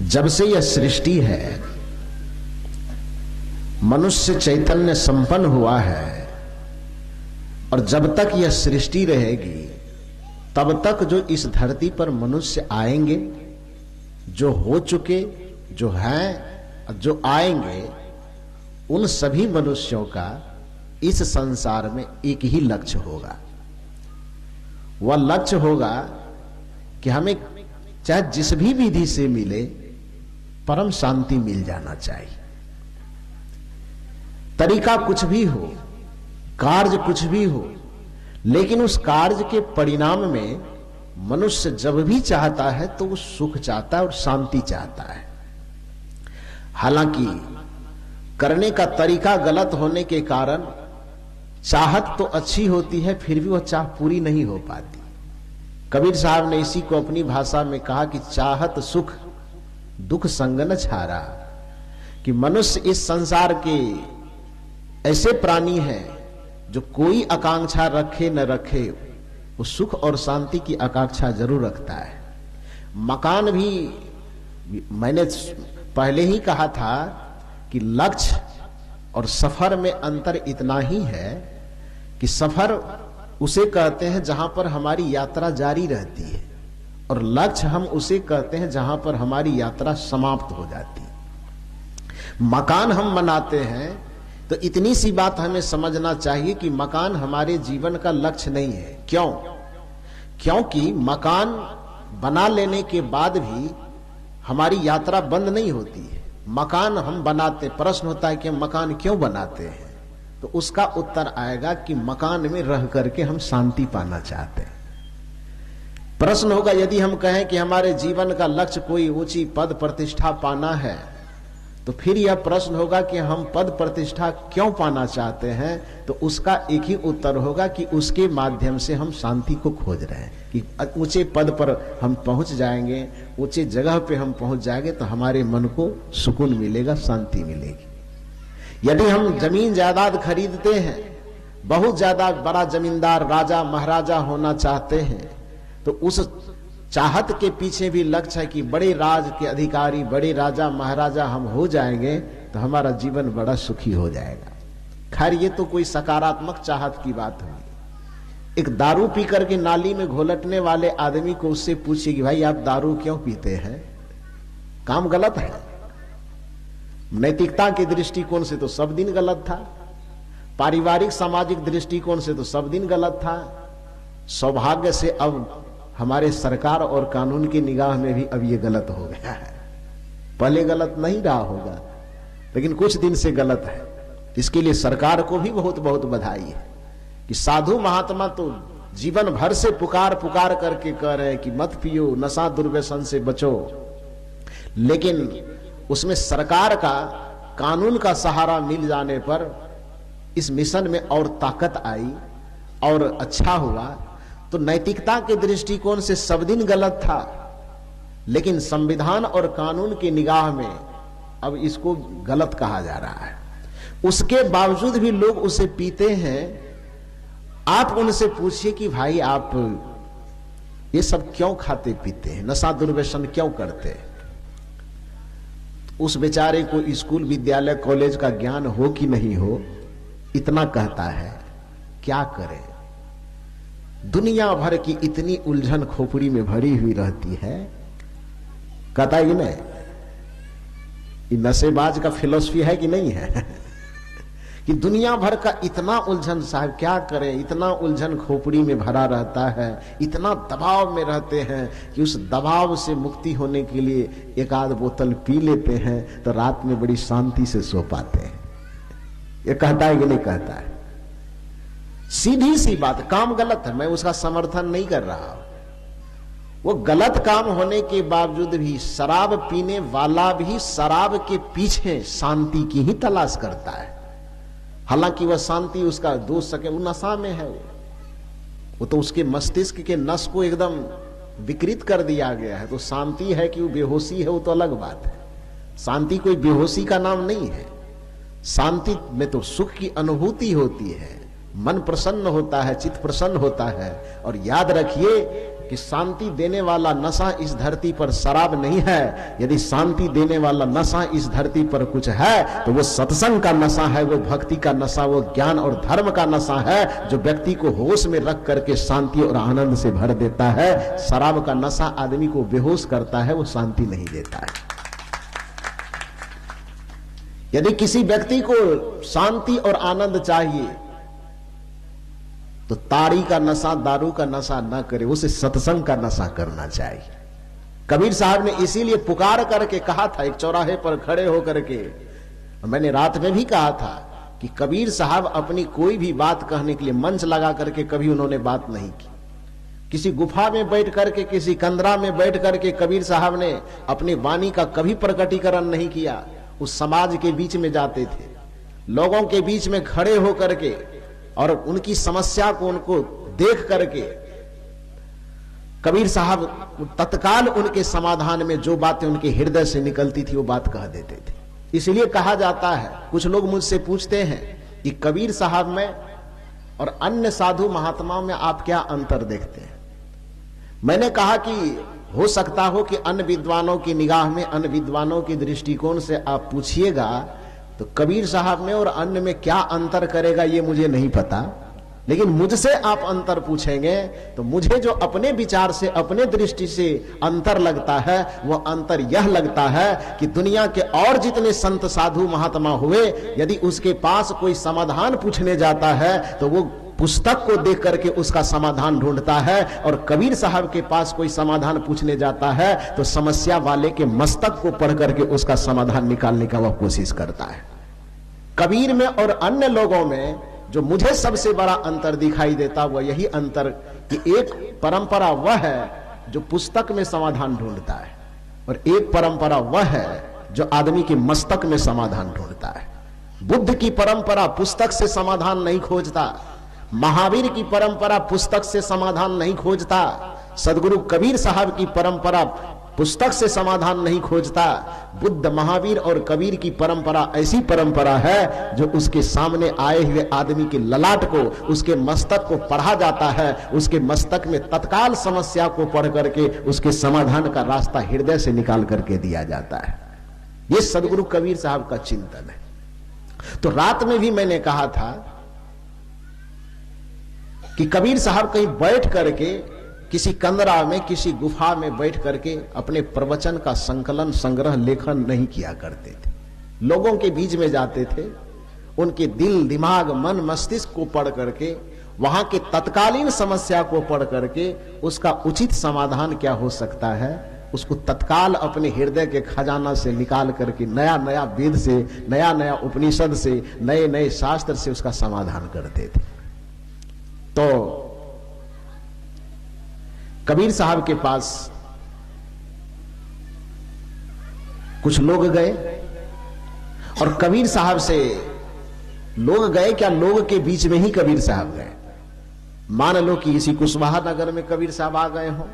जब से यह सृष्टि है, मनुष्य चैतन्य संपन्न हुआ है, और जब तक यह सृष्टि रहेगी तब तक जो इस धरती पर मनुष्य आएंगे, जो हो चुके, जो हैं, जो आएंगे, उन सभी मनुष्यों का इस संसार में एक ही लक्ष्य होगा। वह लक्ष्य होगा कि हमें चाहे जिस भी विधि से मिले, परम शांति मिल जाना चाहिए। तरीका कुछ भी हो, कार्य कुछ भी हो, लेकिन उस कार्य के परिणाम में मनुष्य जब भी चाहता है तो वो सुख चाहता है और शांति चाहता है। हालांकि करने का तरीका गलत होने के कारण चाहत तो अच्छी होती है, फिर भी वह चाह पूरी नहीं हो पाती। कबीर साहब ने इसी को अपनी भाषा में कहा कि चाहत सुख दुख संग न छारा, कि मनुष्य इस संसार के ऐसे प्राणी हैं जो कोई आकांक्षा रखे न रखे, वो सुख और शांति की आकांक्षा जरूर रखता है। मकान भी मैंने पहले ही कहा था कि लक्ष्य और सफर में अंतर इतना ही है कि सफर उसे कहते हैं जहां पर हमारी यात्रा जारी रहती है, और लक्ष्य हम उसे कहते हैं जहां पर हमारी यात्रा समाप्त हो जाती है। मकान हम बनाते हैं तो इतनी सी बात हमें समझना चाहिए कि मकान हमारे जीवन का लक्ष्य नहीं है। क्यों? क्योंकि मकान बना लेने के बाद भी हमारी यात्रा बंद नहीं होती है। मकान हम बनाते, प्रश्न होता है कि हम मकान क्यों बनाते हैं, तो उसका उत्तर आएगा कि मकान में रह करके हम शांति पाना चाहते हैं। प्रश्न होगा, यदि हम कहें कि हमारे जीवन का लक्ष्य कोई ऊंची पद प्रतिष्ठा पाना है, तो फिर यह प्रश्न होगा कि हम पद प्रतिष्ठा क्यों पाना चाहते हैं, तो उसका एक ही उत्तर होगा कि उसके माध्यम से हम शांति को खोज रहे हैं, कि ऊंचे पद पर हम पहुंच जाएंगे, ऊंचे जगह पे हम पहुंच जाएंगे तो हमारे मन को सुकून मिलेगा, शांति मिलेगी। यदि हम जमीन जायदाद खरीदते हैं, बहुत ज्यादा बड़ा जमींदार राजा महाराजा होना चाहते हैं, तो उस चाहत के पीछे भी लक्ष्य है कि बड़े राज के अधिकारी, बड़े राजा महाराजा हम हो जाएंगे तो हमारा जीवन बड़ा सुखी हो जाएगा। खैर, ये तो कोई सकारात्मक चाहत की बात हुई। एक दारू पी करके नाली में घोलटने वाले आदमी को उससे पूछिए कि भाई आप दारू क्यों पीते हैं, काम गलत है। नैतिकता के दृष्टिकोण से तो सब दिन गलत था, पारिवारिक सामाजिक दृष्टिकोण से तो सब दिन गलत था। सौभाग्य से अब हमारे सरकार और कानून की निगाह में भी अब ये गलत हो गया है। पहले गलत नहीं रहा होगा, लेकिन कुछ दिन से गलत है। इसके लिए सरकार को भी बहुत बहुत बधाई है कि साधु महात्मा तो जीवन भर से पुकार पुकार करके कह रहे हैं कि मत पियो, नशा दुर्व्यसन से बचो, लेकिन उसमें सरकार का, कानून का सहारा मिल जाने पर इस मिशन में और ताकत आई और अच्छा हुआ। तो नैतिकता के दृष्टिकोण से सब दिन गलत था, लेकिन संविधान और कानून की निगाह में अब इसको गलत कहा जा रहा है। उसके बावजूद भी लोग उसे पीते हैं। आप उनसे पूछिए कि भाई आप ये सब क्यों खाते पीते हैं, नशा दुर्व्यसन क्यों करते हैं? उस बेचारे को स्कूल विद्यालय कॉलेज का ज्ञान हो कि नहीं हो, इतना कहता है, क्या करे? दुनिया भर की इतनी उलझन खोपड़ी में भरी हुई रहती है। कहता है कि नहीं, ये नशेबाज का फिलॉसफी है कि नहीं है कि दुनिया भर का इतना उलझन, साहब क्या करें, इतना उलझन खोपड़ी में भरा रहता है, इतना दबाव में रहते हैं कि उस दबाव से मुक्ति होने के लिए एक आध बोतल पी लेते हैं तो रात में बड़ी शांति से सो पाते हैं। ये कहता है कि नहीं कहता है? सीधी सी बात, काम गलत है, मैं उसका समर्थन नहीं कर रहा हूं। वो गलत काम होने के बावजूद भी शराब पीने वाला भी शराब के पीछे शांति की ही तलाश करता है। हालांकि वह शांति उसका दोष सके, वो नशा में है, वो तो उसके मस्तिष्क के नस को एकदम विकृत कर दिया गया है। तो शांति है कि वो बेहोशी है, वो तो अलग बात है। शांति कोई बेहोशी का नाम नहीं है। शांति में तो सुख की अनुभूति होती है, मन प्रसन्न होता है, चित्त प्रसन्न होता है। और याद रखिए कि शांति देने वाला नशा इस धरती पर शराब नहीं है। यदि शांति देने वाला नशा इस धरती पर कुछ है तो वो सत्संग का नशा है, वो भक्ति का नशा, वो ज्ञान और धर्म का नशा है, जो व्यक्ति को होश में रख करके शांति और आनंद से भर देता है। शराब का नशा आदमी को बेहोश करता है, वो शांति नहीं देता है। यदि किसी व्यक्ति को शांति और आनंद चाहिए तो ताड़ी का नशा, दारू का नशा ना करे, उसे सत्संग का नशा करना चाहिए। कबीर साहब ने इसीलिए पुकार करके कहा था, एक चौराहे पर खड़े होकर के, मैंने रात में भी कहा था कि कबीर साहब अपनी कोई भी बात कहने के लिए मंच लगा करके कभी उन्होंने बात नहीं की। किसी गुफा में बैठ करके, किसी कंदरा में बैठ करके कबीर साहब ने अपनी वाणी का कभी प्रकटीकरण नहीं किया। उस समाज के बीच में जाते थे, लोगों के बीच में खड़े होकर के और उनकी समस्या को उनको देख करके कबीर साहब तत्काल उनके समाधान में जो बातें उनके हृदय से निकलती थी वो बात कह देते थे। इसलिए कहा जाता है, कुछ लोग मुझसे पूछते हैं कि कबीर साहब में और अन्य साधु महात्माओं में आप क्या अंतर देखते हैं। मैंने कहा कि हो सकता हो कि अन्य विद्वानों की निगाह में, अन्य विद्वानों की दृष्टिकोण से आप पूछिएगा तो कबीर साहब में और अन्य में क्या अंतर करेगा ये मुझे नहीं पता, लेकिन मुझसे आप अंतर पूछेंगे तो मुझे जो अपने विचार से, अपने दृष्टि से अंतर लगता है वो अंतर यह लगता है कि दुनिया के और जितने संत साधु महात्मा हुए, यदि उसके पास कोई समाधान पूछने जाता है तो वो पुस्तक को देख करके उसका समाधान ढूंढता है, और कबीर साहब के पास कोई समाधान पूछने जाता है तो समस्या वाले के मस्तक को पढ़ करके उसका समाधान निकालने का वह कोशिश करता है। कबीर में और अन्य लोगों में जो मुझे सबसे बड़ा अंतर दिखाई देता वह यही अंतर कि एक परंपरा वह है जो पुस्तक में समाधान ढूंढता है और एक परंपरा वह है जो आदमी के मस्तक में समाधान ढूंढता है। बुद्ध की परंपरा पुस्तक से समाधान नहीं खोजता, महावीर की परंपरा पुस्तक से समाधान नहीं खोजता, सदगुरु कबीर साहब की परंपरा पुस्तक से समाधान नहीं खोजता। बुद्ध, महावीर और कबीर की परंपरा ऐसी परंपरा है जो उसके सामने आए हुए आदमी के ललाट को, उसके मस्तक को पढ़ा जाता है, उसके मस्तक में तत्काल समस्या को पढ़ करके उसके समाधान का रास्ता हृदय से निकाल करके दिया जाता है। यह सदगुरु कबीर साहब का चिंतन है। तो रात में भी मैंने कहा था कि कबीर साहब कहीं बैठ करके किसी कंदरा में, किसी गुफा में बैठ करके अपने प्रवचन का संकलन, संग्रह, लेखन नहीं किया करते थे। लोगों के बीच में जाते थे, उनके दिल, दिमाग, मन, मस्तिष्क को पढ़ करके, वहां के तत्कालीन समस्या को पढ़ करके उसका उचित समाधान क्या हो सकता है उसको तत्काल अपने हृदय के खजाना से निकाल करके नया नया वेद से, नया नया उपनिषद से, नए नए शास्त्र से उसका समाधान करते थे। तो कबीर साहब के पास कुछ लोग गए और कबीर साहब से लोग गए क्या, लोग के बीच में ही कबीर साहब गए। मान लो कि इसी कुशवाहा नगर में कबीर साहब आ गए हो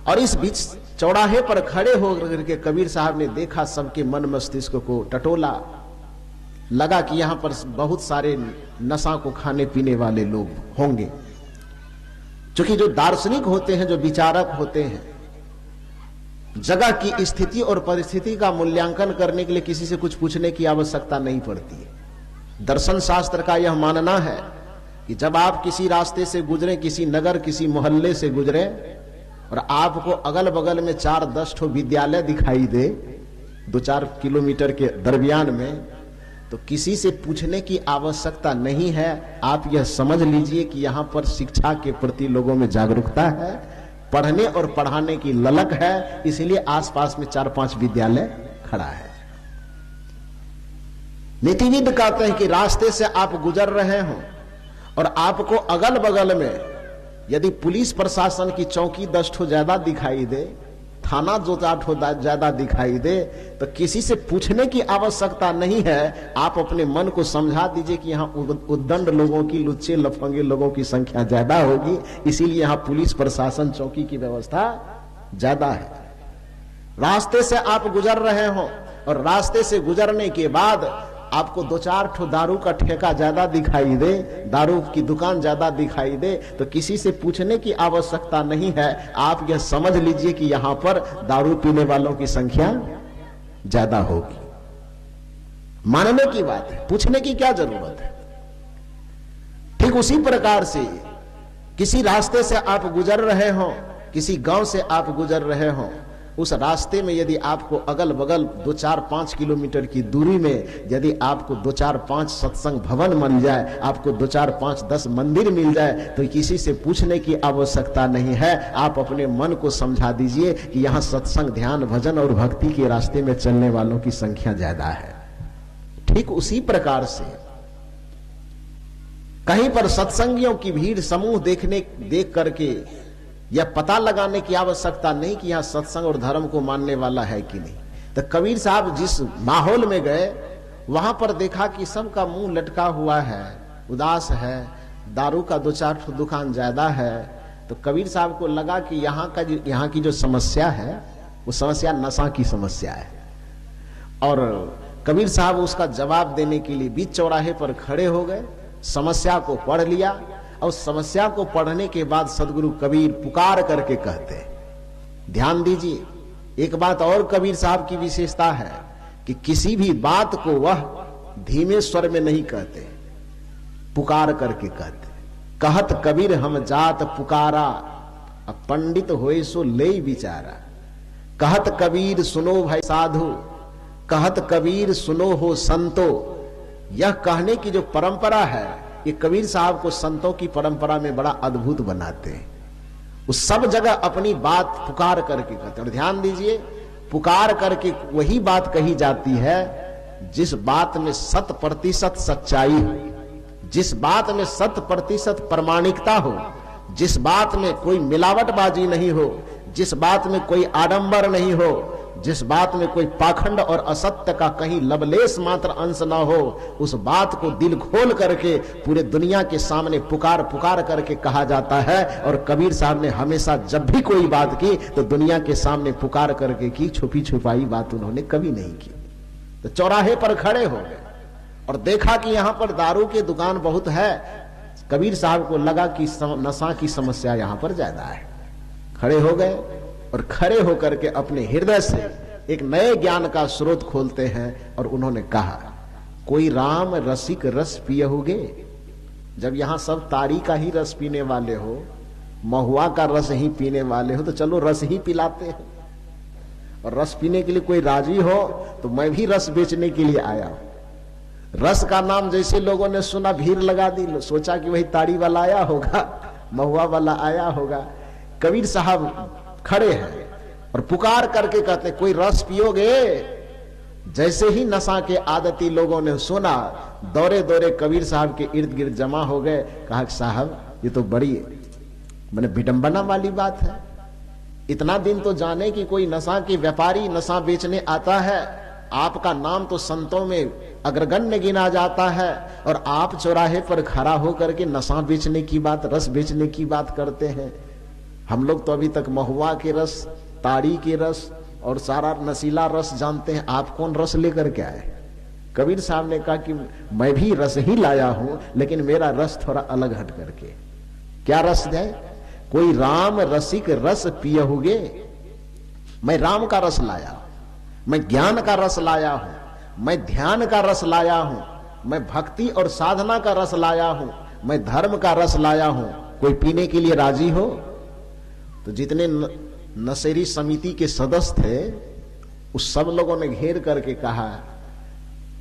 और इस बीच चौराहे पर खड़े होकर के कबीर साहब ने देखा, सबके मन मस्तिष्क को टटोला, लगा कि यहां पर बहुत सारे नशा को खाने पीने वाले लोग होंगे। क्योंकि जो दार्शनिक होते हैं, जो विचारक होते हैं, जगह की स्थिति और परिस्थिति का मूल्यांकन करने के लिए किसी से कुछ पूछने की आवश्यकता नहीं पड़ती है। दर्शन शास्त्र का यह मानना है कि जब आप किसी रास्ते से गुजरे, किसी नगर, किसी मोहल्ले से गुजरे और आपको अगल बगल में 4-10 ठो विद्यालय दिखाई दे 2-4 किलोमीटर के दरमियान में, तो किसी से पूछने की आवश्यकता नहीं है। आप यह समझ लीजिए कि यहां पर शिक्षा के प्रति लोगों में जागरूकता है, पढ़ने और पढ़ाने की ललक है, इसलिए आसपास में 4-5 विद्यालय खड़ा है। नीतिविद कहते हैं कि रास्ते से आप गुजर रहे हो और आपको अगल बगल में यदि पुलिस प्रशासन की चौकी 10 ठो ज्यादा दिखाई दे, थाना 2-4 ठो ज्यादा दिखाई दे, तो किसी से पूछने की आवश्यकता नहीं है। आप अपने मन को समझा दीजिए कि यहाँ उद्दंड लोगों की, लुच्चे लफंगे लोगों की संख्या ज्यादा होगी, इसीलिए यहाँ पुलिस प्रशासन चौकी की व्यवस्था ज्यादा है। रास्ते से आप गुजर रहे हो और रास्ते से गुजरने के बाद आपको दो चार ठो दारू का ठेका ज्यादा दिखाई दे, दारू की दुकान ज्यादा दिखाई दे, तो किसी से पूछने की आवश्यकता नहीं है। आप यह समझ लीजिए कि यहां पर दारू पीने वालों की संख्या ज्यादा होगी। मानने की बात है, पूछने की क्या जरूरत है। ठीक उसी प्रकार से किसी रास्ते से आप गुजर रहे हो, किसी गांव से आप गुजर रहे हो, उस रास्ते में यदि आपको अगल बगल 2-4-5 किलोमीटर की दूरी में यदि आपको 2-4-5 सत्संग भवन मिल जाए, आपको 2-4-5-10 मंदिर मिल जाए, तो किसी से पूछने की आवश्यकता नहीं है। आप अपने मन को समझा दीजिए कि यहां सत्संग, ध्यान, भजन और भक्ति के रास्ते में चलने वालों की संख्या ज्यादा है। ठीक उसी प्रकार से कहीं पर सत्संगियों की भीड़ समूह देख करके यह पता लगाने की आवश्यकता नहीं कि यहां सत्संग और धर्म को मानने वाला है कि नहीं। तो कबीर साहब जिस माहौल में गए वहां पर देखा कि सबका मुंह लटका हुआ है, उदास है, दारू का 2-4 दुकान ज्यादा है। तो कबीर साहब को लगा कि यहाँ की जो समस्या है वो समस्या नशा की समस्या है। और कबीर साहब उसका जवाब देने के लिए बीच चौराहे पर खड़े हो गए, समस्या को पढ़ लिया। और समस्या को पढ़ने के बाद सदगुरु कबीर पुकार करके कहते, ध्यान दीजिए, एक बात और कबीर साहब की विशेषता है कि किसी भी बात को वह धीमे स्वर में नहीं कहते, पुकार करके कहते। कहत कबीर हम जात पुकारा, अब पंडित होए सो ले विचारा। कहत कबीर सुनो भाई साधु, कहत कबीर सुनो हो संतो। यह कहने की जो परंपरा है, ये कबीर साहब को संतों की परंपरा में बड़ा अद्भुत बनाते हैं। उस सब जगह अपनी बात पुकार करके कहते हैं। और ध्यान दीजिए, पुकार करके वही बात कही जाती है जिस बात में 100% सच्चाई हो, जिस बात में 100% प्रमाणिकता हो, जिस बात में कोई मिलावटबाजी नहीं हो, जिस बात में कोई आडंबर नहीं हो, जिस बात में कोई पाखंड और असत्य का कहीं लवलेश मात्र अंश ना हो, उस बात को दिल खोल करके पूरे दुनिया के सामने पुकार पुकार करके कहा जाता है। और कबीर साहब ने हमेशा जब भी कोई बात की तो दुनिया के सामने पुकार करके की, छुपी छुपाई बात उन्होंने कभी नहीं की। तो चौराहे पर खड़े हो गए और देखा कि यहां पर दारू की दुकान बहुत है। कबीर साहब को लगा कि नशा की समस्या यहां पर ज्यादा है। खड़े हो गए और खड़े होकर के अपने हृदय से एक नए ज्ञान का स्रोत खोलते हैं और उन्होंने कहा, कोई राम रसिक रस पियहुगे। जब यहां सब तारी का ही रस पीने वाले हो, महुआ का रस ही पीने वाले हो, तो चलो रस ही पिलाते हैं। और रस पीने के लिए कोई राजी हो तो मैं भी रस बेचने के लिए आया हूं। रस का नाम जैसे लोगों ने सुना भीड़ लगा दी, सोचा कि वही ताड़ी वाला आया होगा, महुआ वाला आया होगा। कबीर साहब खड़े हैं और पुकार करके कहते, कोई रस पियोगे। जैसे ही नशा के आदती लोगों ने सुना, दौरे दौरे कबीर साहब के इर्द गिर्द जमा हो गए। कहा, साहब ये तो बड़ी मैंने विडंबना वाली बात है। इतना दिन तो जाने कि कोई नशा के व्यापारी नशा बेचने आता है, आपका नाम तो संतों में अग्रगण्य गिना जाता है, और आप चौराहे पर खड़ा होकर के नशा बेचने की बात, रस बेचने की बात करते हैं। हम लोग तो अभी तक महुआ के रस, ताड़ी के रस और सारा नशीला रस जानते हैं, आप कौन रस लेकर के आए। कबीर साहब ने कहा कि मैं भी रस ही लाया हूं, लेकिन मेरा रस थोड़ा अलग हट करके। क्या रस है? कोई राम रसिक रस पियहुगे। मैं राम का रस लाया, मैं ज्ञान का रस लाया हूं, मैं ध्यान का रस लाया हूं, मैं भक्ति और साधना का रस लाया हूं, मैं धर्म का रस लाया हूं। कोई पीने के लिए राजी हो? तो जितने नशेरी समिति के सदस्य थे उस सब लोगों ने घेर करके कहा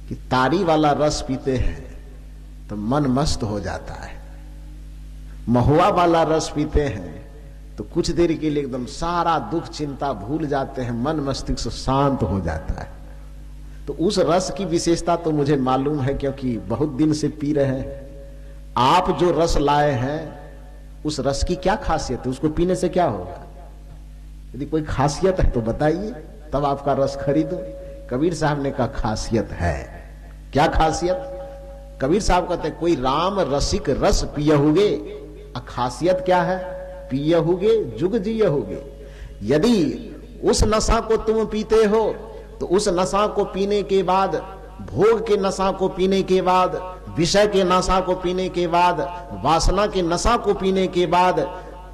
कि तारी वाला रस पीते हैं तो मन मस्त हो जाता है, महुआ वाला रस पीते हैं तो कुछ देर के लिए एकदम सारा दुख चिंता भूल जाते हैं, मन मस्तिष्क शांत हो जाता है। तो उस रस की विशेषता तो मुझे मालूम है, क्योंकि बहुत दिन से पी रहे हैं। आप जो रस लाए हैं उस रस की क्या खासियत है, उसको पीने से क्या होगा? यदि कोई खासियत है तो बताइए, तब आपका रस खरीदो। कबीर साहब ने कहा खासियत है। क्या खासियत? कबीर साहब कहते हैं, कोई राम रसिक रस पियहुगे। खासियत क्या है? पियहुगे जुग जियहुगे। यदि उस नशा को तुम पीते हो तो उस नशा को पीने के बाद भोग के नशा को पीने के बाद, विषय के नशा को पीने के बाद, वासना के नशा को पीने के बाद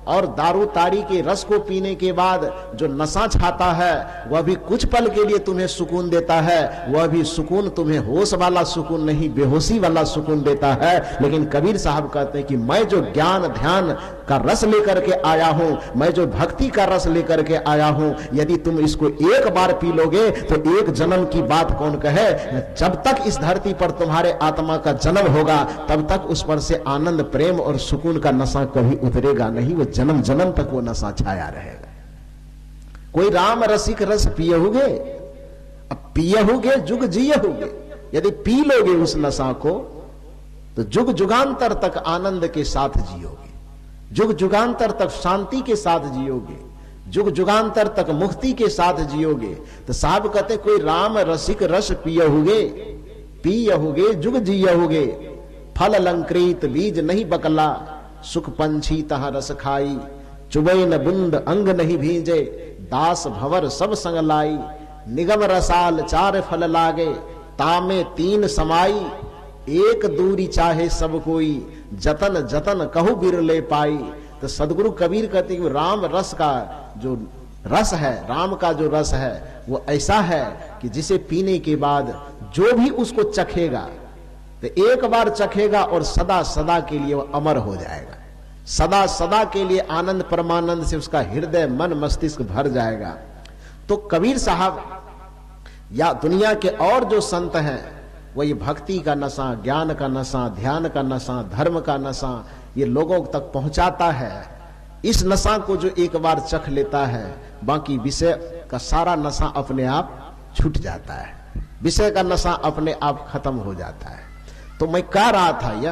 और दारू ताड़ी के रस को पीने के बाद जो नशा छाता है वह भी कुछ पल के लिए तुम्हें सुकून देता है। वह भी सुकून तुम्हें होश वाला सुकून नहीं, बेहोशी वाला सुकून देता है। लेकिन कबीर साहब कहते हैं कि मैं जो ज्ञान ध्यान का रस लेकर के आया हूं, मैं जो भक्ति का रस लेकर के आया हूं, यदि तुम इसको एक बार पी लोगे तो एक जन्म की बात कौन कहे। जब तक इस धरती पर तुम्हारे आत्मा का जन्म होगा तब तक उस पर से आनंद प्रेम और सुकून का नशा कभी उतरेगा नहीं, वो जन्म जन्म तक वो नशा छाया रहेगा। कोई राम रसिक रस पियहुगे, अब पियहुगे जुग जियहुगे, यदि पी लोगे उस नशा को तो जुग जुगांतर तक आनंद के साथ जियोगे, जुग जुगांतर तक शांति के साथ जियोगे, जुग जुगांतर तक मुक्ति के साथ जियोगे। तो साहब कहते कोई राम रसिक रस पियहुगे, पियहुगे जुग जियहुगे, फल अलंकृत बीज नहीं बकला, सुख पंछी तहां रस खाई, चुबे न बुंद अंग नहीं भींजे, दास भवर सब संग लाई, निगम रसाल चार फल लागे, तामे तीन समाई, एक दूरी चाहे सब कोई, जतन जतन कहु बिरले पाई। तो सदगुरु कबीर कहते हैं कि राम रस का जो रस है, राम का जो रस है वो ऐसा है कि जिसे पीने के बाद जो भी उसको चखेगा तो एक बार चखेगा और सदा सदा के लिए वो अमर हो जाएगा, सदा सदा के लिए आनंद परमानंद से उसका हृदय मन मस्तिष्क भर जाएगा। तो कबीर साहब या दुनिया के और जो संत हैं वो ये भक्ति का नशा, ज्ञान का नशा, ध्यान का नशा, धर्म का नशा ये लोगों तक पहुंचाता है। इस नशा को जो एक बार चख लेता है बाकी विषय का सारा नशा अपने आप छूट जाता है, विषय का नशा अपने आप खत्म हो जाता है। तो मैं कह रहा था यह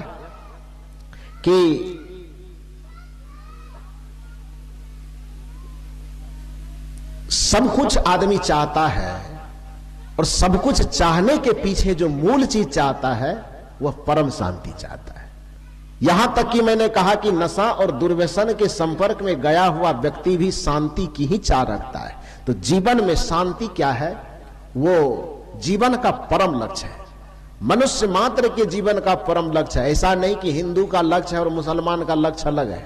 कि सब कुछ आदमी चाहता है और सब कुछ चाहने के पीछे जो मूल चीज चाहता है वह परम शांति चाहता है। यहां तक कि मैंने कहा कि नशा और दुर्व्यसन के संपर्क में गया हुआ व्यक्ति भी शांति की ही चाह रखता है। तो जीवन में शांति क्या है, वो जीवन का परम लक्ष्य है, मनुष्य मात्र के जीवन का परम लक्ष्य है। ऐसा नहीं कि हिंदू का लक्ष्य है और मुसलमान का लक्ष्य अलग है,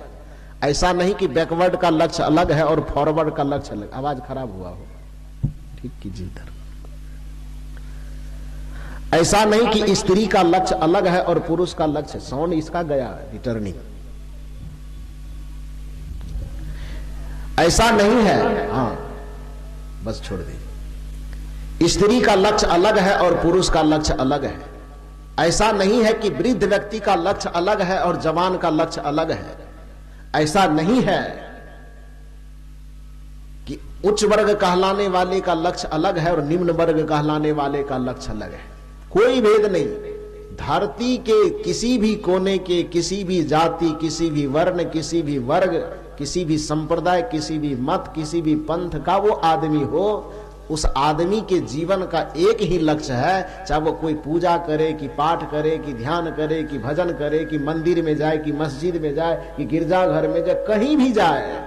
ऐसा नहीं कि बैकवर्ड का लक्ष्य अलग है और फॉरवर्ड का लक्ष्य अलग। आवाज खराब हुआ हो, ठीक कीजिए इधर। ऐसा नहीं कि स्त्री का लक्ष्य अलग है और पुरुष का लक्ष्य, साउंड इसका गया रिटर्निंग, ऐसा नहीं है। हाँ बस छोड़ दे। स्त्री का लक्ष्य अलग है और पुरुष का लक्ष्य अलग है। ऐसा नहीं है कि वृद्ध व्यक्ति का लक्ष्य अलग है और जवान का लक्ष्य अलग है। ऐसा नहीं है कि उच्च वर्ग कहलाने वाले का लक्ष्य अलग है और निम्न वर्ग कहलाने वाले का लक्ष्य अलग है। कोई भेद नहीं। धरती के किसी भी कोने के, किसी भी जाति, किसी भी वर्ण, किसी भी वर्ग, किसी भी संप्रदाय, किसी भी मत, किसी भी पंथ का वो आदमी हो, उस आदमी के जीवन का एक ही लक्ष्य है, चाहे वो कोई पूजा करे कि पाठ करे कि ध्यान करे कि भजन करे कि मंदिर में जाए कि मस्जिद में जाए कि गिरजाघर में जाए, कहीं भी जाए,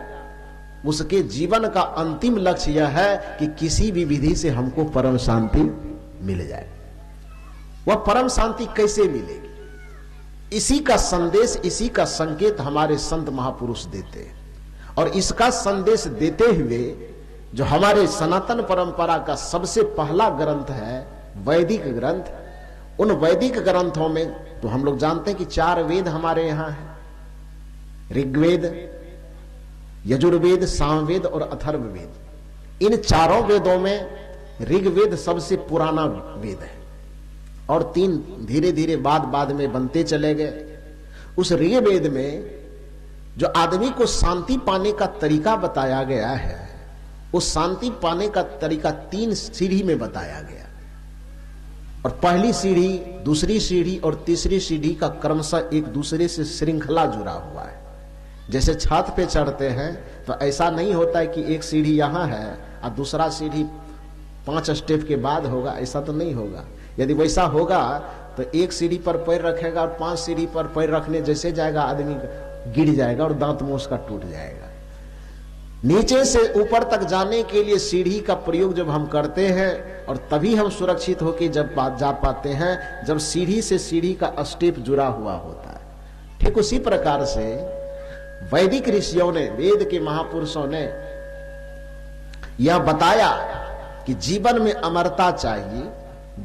उसके जीवन का अंतिम लक्ष्य यह है कि किसी भी विधि से हमको परम शांति मिल जाए। वह परम शांति कैसे मिलेगी, इसी का संदेश, इसी का संकेत हमारे संत महापुरुष देते हैं। और इसका संदेश देते हुए जो हमारे सनातन परंपरा का सबसे पहला ग्रंथ है वैदिक ग्रंथ, उन वैदिक ग्रंथों में तो हम लोग जानते हैं कि 4 वेद हमारे यहां हैं, ऋग्वेद, यजुर्वेद, सामवेद और अथर्ववेद। इन चारों वेदों में ऋग्वेद सबसे पुराना वेद है और 3 धीरे धीरे बाद में बनते चले गए। उस ऋग्वेद में जो आदमी को शांति पाने का तरीका बताया गया है, उस शांति पाने का तरीका 3 सीढ़ी में बताया गया। और पहली सीढ़ी, दूसरी सीढ़ी और तीसरी सीढ़ी का क्रमशः एक दूसरे से श्रृंखला जुड़ा हुआ है। जैसे छत पे चढ़ते हैं तो ऐसा नहीं होता है कि एक सीढ़ी यहां है और दूसरा सीढ़ी 5 स्टेप के बाद होगा, ऐसा तो नहीं होगा। यदि वैसा होगा तो एक सीढ़ी पर पैर रखेगा और 5 सीढ़ी पर पैर रखने जैसे जाएगा आदमी गिर जाएगा और दांत मुंह उसका टूट जाएगा। नीचे से ऊपर तक जाने के लिए सीढ़ी का प्रयोग जब हम करते हैं और तभी हम सुरक्षित होकर जब जा पाते हैं जब सीढ़ी से सीढ़ी का स्टेप जुड़ा हुआ होता है। ठीक उसी प्रकार से वैदिक ऋषियों ने, वेद के महापुरुषों ने यह बताया कि जीवन में अमरता चाहिए,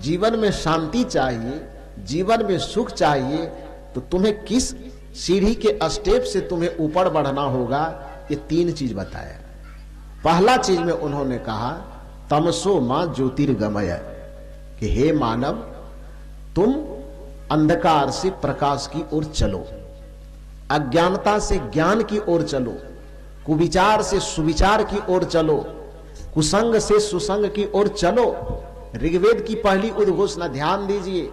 जीवन में शांति चाहिए, जीवन में सुख चाहिए, तो तुम्हें किस सीढ़ी के स्टेप से तुम्हें ऊपर बढ़ना होगा, ये 3 चीज बताया। पहला चीज में उन्होंने कहा तमसो मां ज्योतिर्गमय, कि हे मानव तुम अंधकार से प्रकाश की ओर चलो, अज्ञानता से ज्ञान की ओर चलो, कुविचार से सुविचार की ओर चलो, कुसंग से सुसंग की ओर चलो। ऋग्वेद की पहली उद्घोषणा ध्यान दीजिए।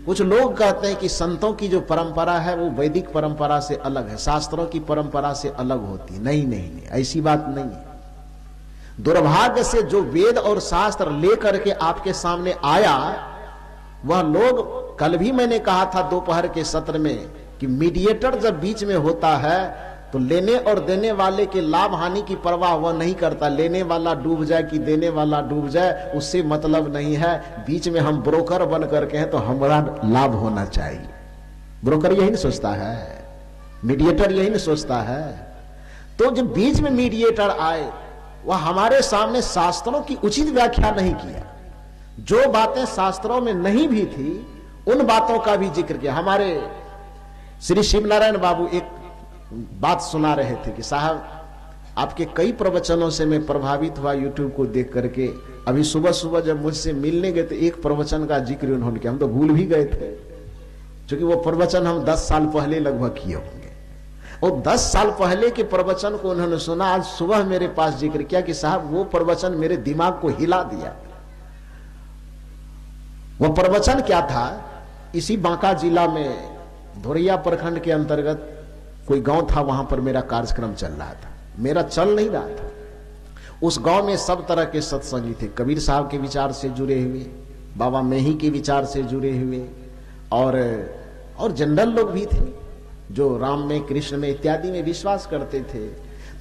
कुछ लोग कहते हैं कि संतों की जो परंपरा है वो वैदिक परंपरा से अलग है, शास्त्रों की परंपरा से अलग होती है। नहीं नहीं नहीं, ऐसी बात नहीं है। दुर्भाग्य से जो वेद और शास्त्र लेकर के आपके सामने आया, वह लोग, कल भी मैंने कहा था दोपहर के सत्र में, कि मीडिएटर जब बीच में होता है तो लेने और देने वाले के लाभ हानि की परवाह वह नहीं करता। लेने वाला डूब जाए कि देने वाला डूब जाए, उससे मतलब नहीं है। बीच में हम ब्रोकर बन करके हैं तो हमारा लाभ होना चाहिए। ब्रोकर यही नहीं सोचता है, मीडिएटर यही नहीं सोचता है। तो जब बीच में मीडिएटर आए, वह हमारे सामने शास्त्रों की उचित व्याख्या नहीं किया। जो बातें शास्त्रों में नहीं भी थी उन बातों का भी जिक्र किया। हमारे श्री शिवनारायण बाबू एक बात सुना रहे थे कि साहब आपके कई प्रवचनों से मैं प्रभावित हुआ यूट्यूब को देख करके। अभी सुबह सुबह जब मुझसे मिलने गए तो एक प्रवचन का जिक्र उन्होंने किया, हम तो भूल भी गए थे, क्योंकि वो प्रवचन हम 10 साल पहले लगभग किए होंगे। और 10 साल पहले के प्रवचन को उन्होंने सुना, आज सुबह मेरे पास जिक्र किया कि साहब वो प्रवचन मेरे दिमाग को हिला दिया। वो प्रवचन क्या था, इसी बांका जिला में धोरिया प्रखंड के अंतर्गत कोई गांव था, वहां पर मेरा कार्यक्रम चल रहा था। मेरा चल नहीं रहा था। उस गांव में सब तरह के सत्संगी थे, कबीर साहब के विचार से जुड़े हुए, बाबा मेही के विचार से जुड़े हुए, और जनरल लोग भी थे जो राम में, कृष्ण में इत्यादि में विश्वास करते थे।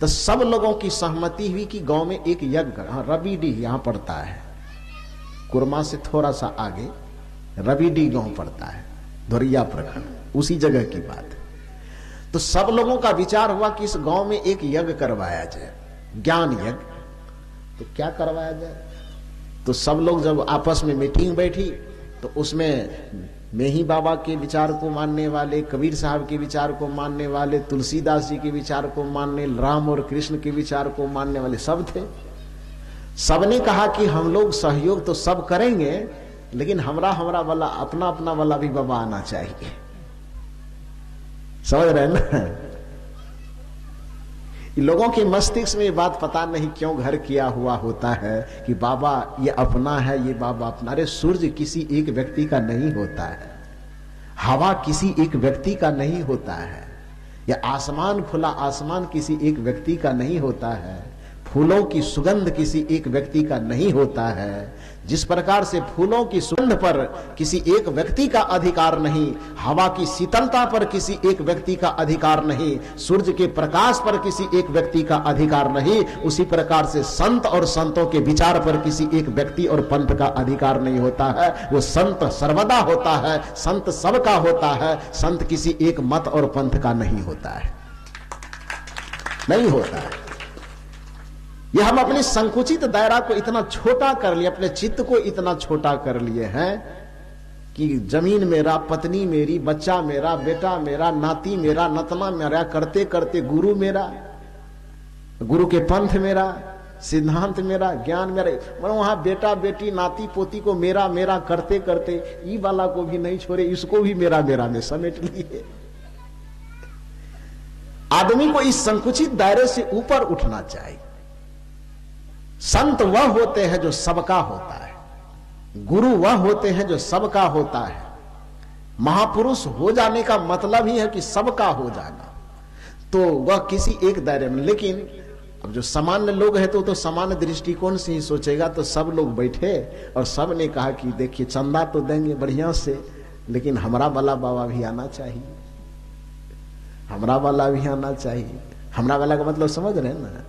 तो सब लोगों की सहमति हुई कि गांव में एक यज्ञ, रबीडीह यहां पड़ता है, कुरमा से थोड़ा सा आगे रबीडीह गांव पड़ता है, धोरिया प्रखंड, उसी जगह की बात है। तो सब लोगों का विचार हुआ कि इस गांव में एक यज्ञ करवाया जाए, ज्ञान यज्ञ। तो क्या करवाया जाए, तो सब लोग जब आपस में मीटिंग बैठी तो उसमें मेही बाबा के विचार को मानने वाले, कबीर साहब के विचार को मानने वाले, तुलसीदास जी के विचार को मानने, राम और कृष्ण के विचार को मानने वाले सब थे। सबने कहा कि हम लोग सहयोग तो सब करेंगे, लेकिन हमरा वाला, अपना अपना वाला भी बाबा आना चाहिए। समझ रहे ना? लोगों के मस्तिष्क में ये बात पता नहीं क्यों घर किया हुआ होता है कि बाबा ये अपना है, ये बाबा अपना। अरे सूर्य किसी एक व्यक्ति का नहीं होता है, हवा किसी एक व्यक्ति का नहीं होता है, या आसमान, खुला आसमान किसी एक व्यक्ति का नहीं होता है, फूलों की सुगंध किसी एक व्यक्ति का नहीं होता है। जिस प्रकार से फूलों की सुगंध पर किसी एक व्यक्ति का अधिकार नहीं, हवा की शीतलता पर किसी एक व्यक्ति का अधिकार नहीं, सूर्य के प्रकाश पर किसी एक व्यक्ति का अधिकार नहीं, उसी प्रकार से संत और संतों के विचार पर किसी एक व्यक्ति और पंथ का अधिकार नहीं होता है। वो संत सर्वदा होता है, संत सबका होता है, संत किसी एक मत और पंथ का नहीं होता है, नहीं होता है। ये हम अपने संकुचित दायरा को इतना छोटा कर लिए, अपने चित्त को इतना छोटा कर लिए हैं कि जमीन मेरा, पत्नी मेरी, बच्चा मेरा, बेटा मेरा, नाती मेरा, नतना मेरा करते करते गुरु मेरा, गुरु के पंथ मेरा, सिद्धांत मेरा, ज्ञान मेरा, मतलब वहां बेटा बेटी नाती पोती को मेरा मेरा करते करते ई वाला को भी नहीं छोड़े, इसको भी मेरा मेरा में समेट लिए। आदमी को इस संकुचित दायरे से ऊपर उठना चाहिए। संत वह होते हैं जो सबका होता है, गुरु वह होते हैं जो सबका होता है। महापुरुष हो जाने का मतलब ही है कि सबका हो जाना, तो वह किसी एक दायरे में। लेकिन अब जो सामान्य लोग हैं तो सामान्य दृष्टिकोण से ही सोचेगा। तो सब लोग बैठे और सब ने कहा कि देखिए चंदा तो देंगे बढ़िया से, लेकिन हमरा वाला बाबा भी आना चाहिए, हमरा वाला भी आना चाहिए। हमरा वाला का मतलब समझ रहे हैं ना?